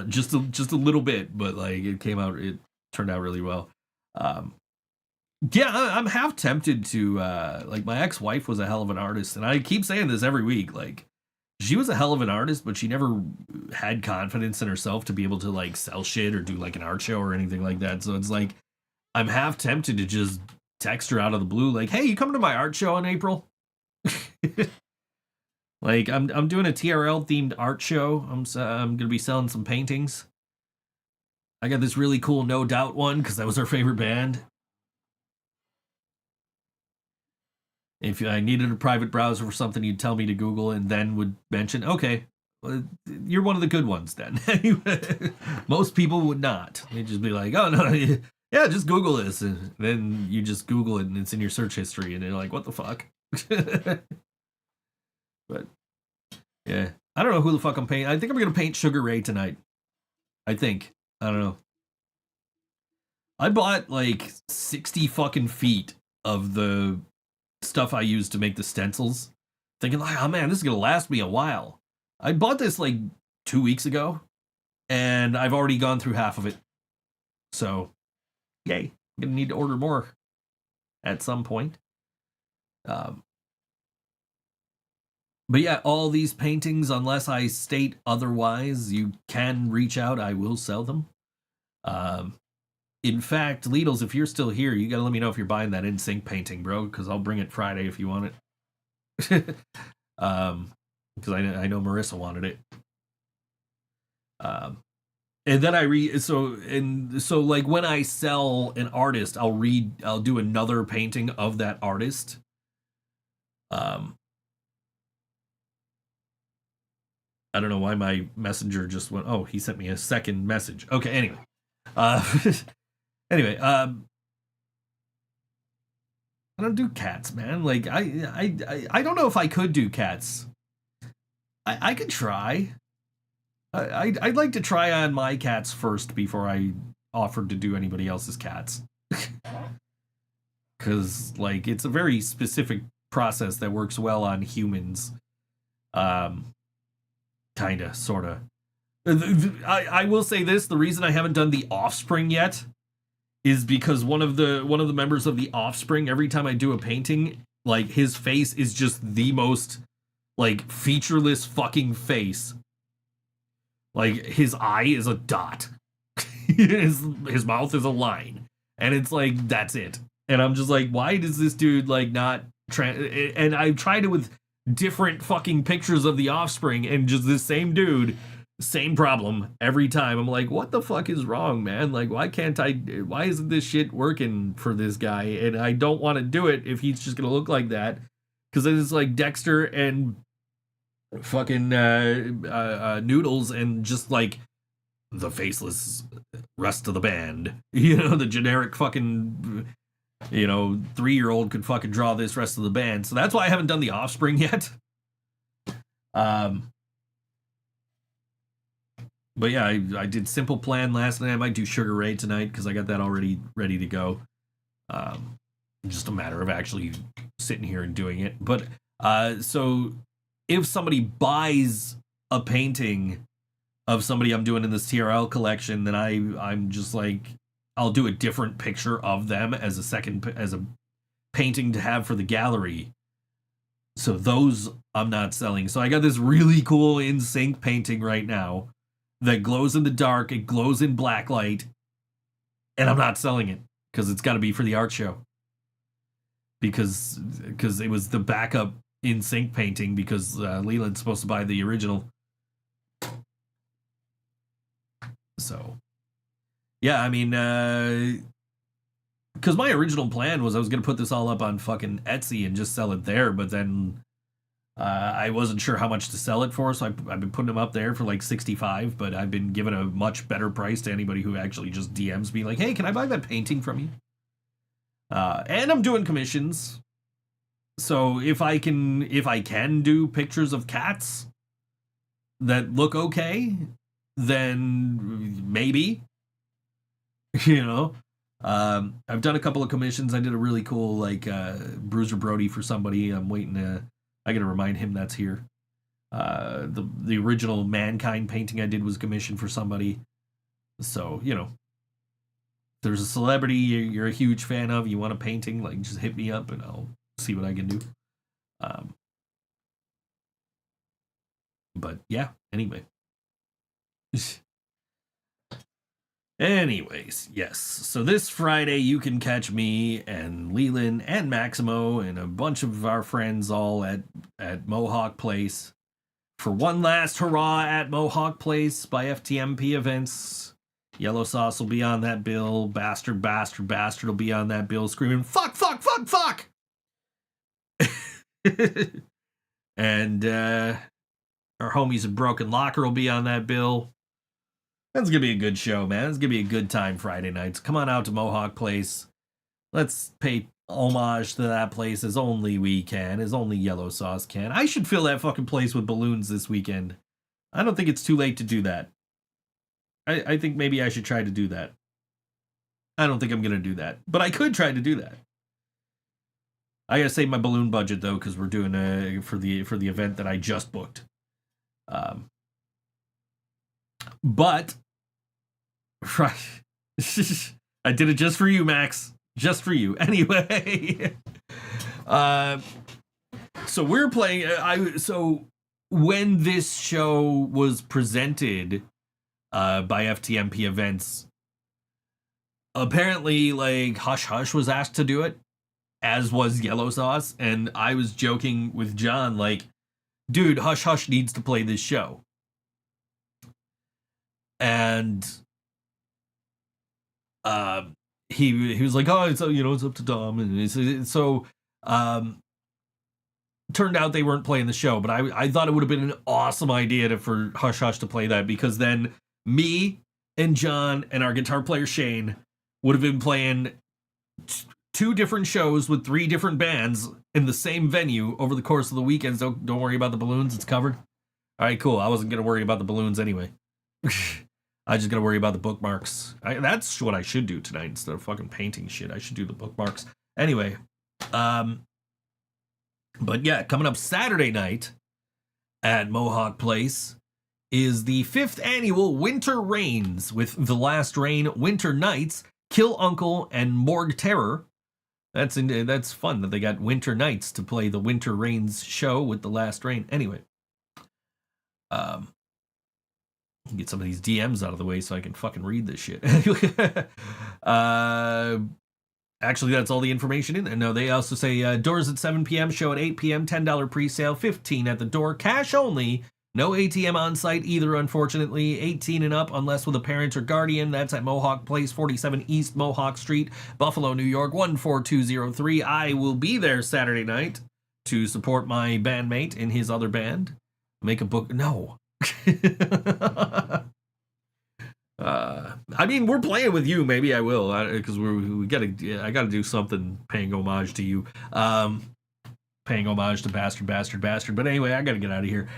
Just a little bit, but like it turned out really well. Yeah, I'm half tempted to like my ex-wife was a hell of an artist, and I keep saying this every week. Like, she was a hell of an artist, but she never had confidence in herself to be able to like sell shit or do like an art show or anything like that. So it's like I'm half tempted to just text her out of the blue, like, "Hey, you coming to my art show in April?" Like, I'm doing a TRL themed art show. I'm gonna be selling some paintings. I got this really cool No Doubt one because that was our favorite band. If I needed a private browser for something, you'd tell me to Google and then would mention, okay, well, you're one of the good ones then. Most people would not. They'd just be like, oh, no, yeah, just Google this. And then you just Google it and it's in your search history and you're like, what the fuck? But, yeah. I don't know who the fuck I'm painting. I think I'm going to paint Sugar Ray tonight. I think. I don't know. I bought like 60 fucking feet of the stuff I used to make the stencils, thinking like, oh man, this is gonna last me a while. I bought this like 2 weeks ago, and I've already gone through half of it. So, yay! I'm gonna need to order more at some point. Um, but yeah, all these paintings, unless I state otherwise, you can reach out. I will sell them. In fact, Lidl's, if you're still here, you gotta let me know if you're buying that In Sync painting, bro, because I'll bring it Friday if you want it. Because I know Marissa wanted it. And then so like when I sell an artist, I'll do another painting of that artist. I don't know why my messenger just went, oh, he sent me a second message. Okay, anyway. Anyway, I don't do cats, man. Like I don't know if I could do cats. I could try. I'd like to try on my cats first before I offered to do anybody else's cats. Cause like it's a very specific process that works well on humans. Kinda, sorta. I will say this: the reason I haven't done the Offspring yet is because one of the members of the Offspring, every time I do a painting, like his face is just the most like featureless fucking face. Like his eye is a dot, his mouth is a line, and it's like that's it. And I'm just like, why does this dude like not? And I've tried it with different fucking pictures of the Offspring, and just this same dude. Same problem every time. I'm like, what the fuck is wrong, man? Like, why isn't this shit working for this guy? And I don't want to do it if he's just gonna look like that. Because it's like Dexter and fucking Noodles and just like the faceless rest of the band. You know, the generic fucking, 3-year-old could fucking draw this rest of the band. So that's why I haven't done the Offspring yet. But yeah, I did Simple Plan last night. I might do Sugar Ray tonight because I got that already ready to go. Just a matter of actually sitting here and doing it. But so if somebody buys a painting of somebody I'm doing in this TRL collection, then I'm just like, I'll do a different picture of them as a painting to have for the gallery. So those I'm not selling. So I got this really cool In Sync painting right now that glows in the dark, it glows in black light, and I'm not selling it because it's got to be for the art show. Because it was the backup In Sync painting because Leland's supposed to buy the original. So, yeah, I mean, because my original plan was I was going to put this all up on fucking Etsy and just sell it there, but then I wasn't sure how much to sell it for, so I've been putting them up there for like $65, but I've been giving a much better price to anybody who actually just DMs me like, hey, can I buy that painting from you? And I'm doing commissions. So if I can do pictures of cats that look okay, then maybe, I've done a couple of commissions. I did a really cool Bruiser Brody for somebody. I'm waiting to. I gotta remind him that's here. The original Mankind painting I did was commissioned for somebody. So, there's a celebrity you're a huge fan of, you want a painting, like just hit me up and I'll see what I can do. But yeah, anyway. Anyways, yes. So this Friday you can catch me and Leland and Maximo and a bunch of our friends all at Mohawk Place for one last hurrah at Mohawk Place by FTMP events. Yellow Sauce will be on that bill. Bastard will be on that bill screaming, fuck! And our homies at Broken Locker will be on that bill. That's gonna be a good show, man. It's gonna be a good time Friday nights. Come on out to Mohawk Place. Let's pay homage to that place as only we can, as only Yellow Sauce can. I should fill that fucking place with balloons this weekend. I don't think it's too late to do that. I think maybe I should try to do that. I don't think I'm gonna do that, but I could try to do that. I gotta save my balloon budget though, because we're doing for the event that I just booked. But right, I did it just for you, Max. Just for you. Anyway, So we're playing. So when this show was presented by FTMP Events, apparently like Hush Hush was asked to do it, as was Yellow Sauce, and I was joking with John like, dude, Hush Hush needs to play this show. And he was like, oh, it's it's up to Dom, and so turned out they weren't playing the show, but I thought it would have been an awesome idea for Hush Hush to play that, because then me and John and our guitar player Shane would have been playing 2 different shows with 3 different bands in the same venue over the course of the weekends. Don't worry about the balloons, it's covered. All right, cool. I wasn't gonna worry about the balloons anyway. I just gotta worry about the bookmarks. That's what I should do tonight instead of fucking painting shit. I should do the bookmarks. Anyway, but yeah, coming up Saturday night at Mohawk Place is the 5th annual Winter Rains with The Last Rain, Winter Nights, Kill Uncle, and Morgue Terror. That's fun that they got Winter Nights to play the Winter Rains show with The Last Rain. Anyway, get some of these DMs out of the way so I can fucking read this shit. Actually, that's all the information in there. No, they also say doors at 7 p.m., show at 8 p.m., $10 pre-sale, $15 at the door, cash only. No ATM on site either, unfortunately. 18 and up, unless with a parent or guardian. That's at Mohawk Place, 47 East Mohawk Street, Buffalo, New York, 14203. I will be there Saturday night to support my bandmate in his other band. Make a book. No. I mean, we're playing with you. Maybe I will, because I gotta do something paying homage to you. Paying homage to Bastard. But anyway, I gotta get out of here.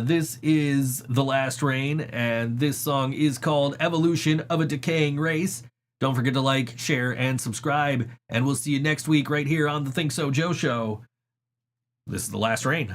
This is The Last Rain, and this song is called Evolution of a Decaying Race. Don't forget to like, share, and subscribe, and we'll see you next week right here on the ThinkSoJoE Show. This is The Last Rain.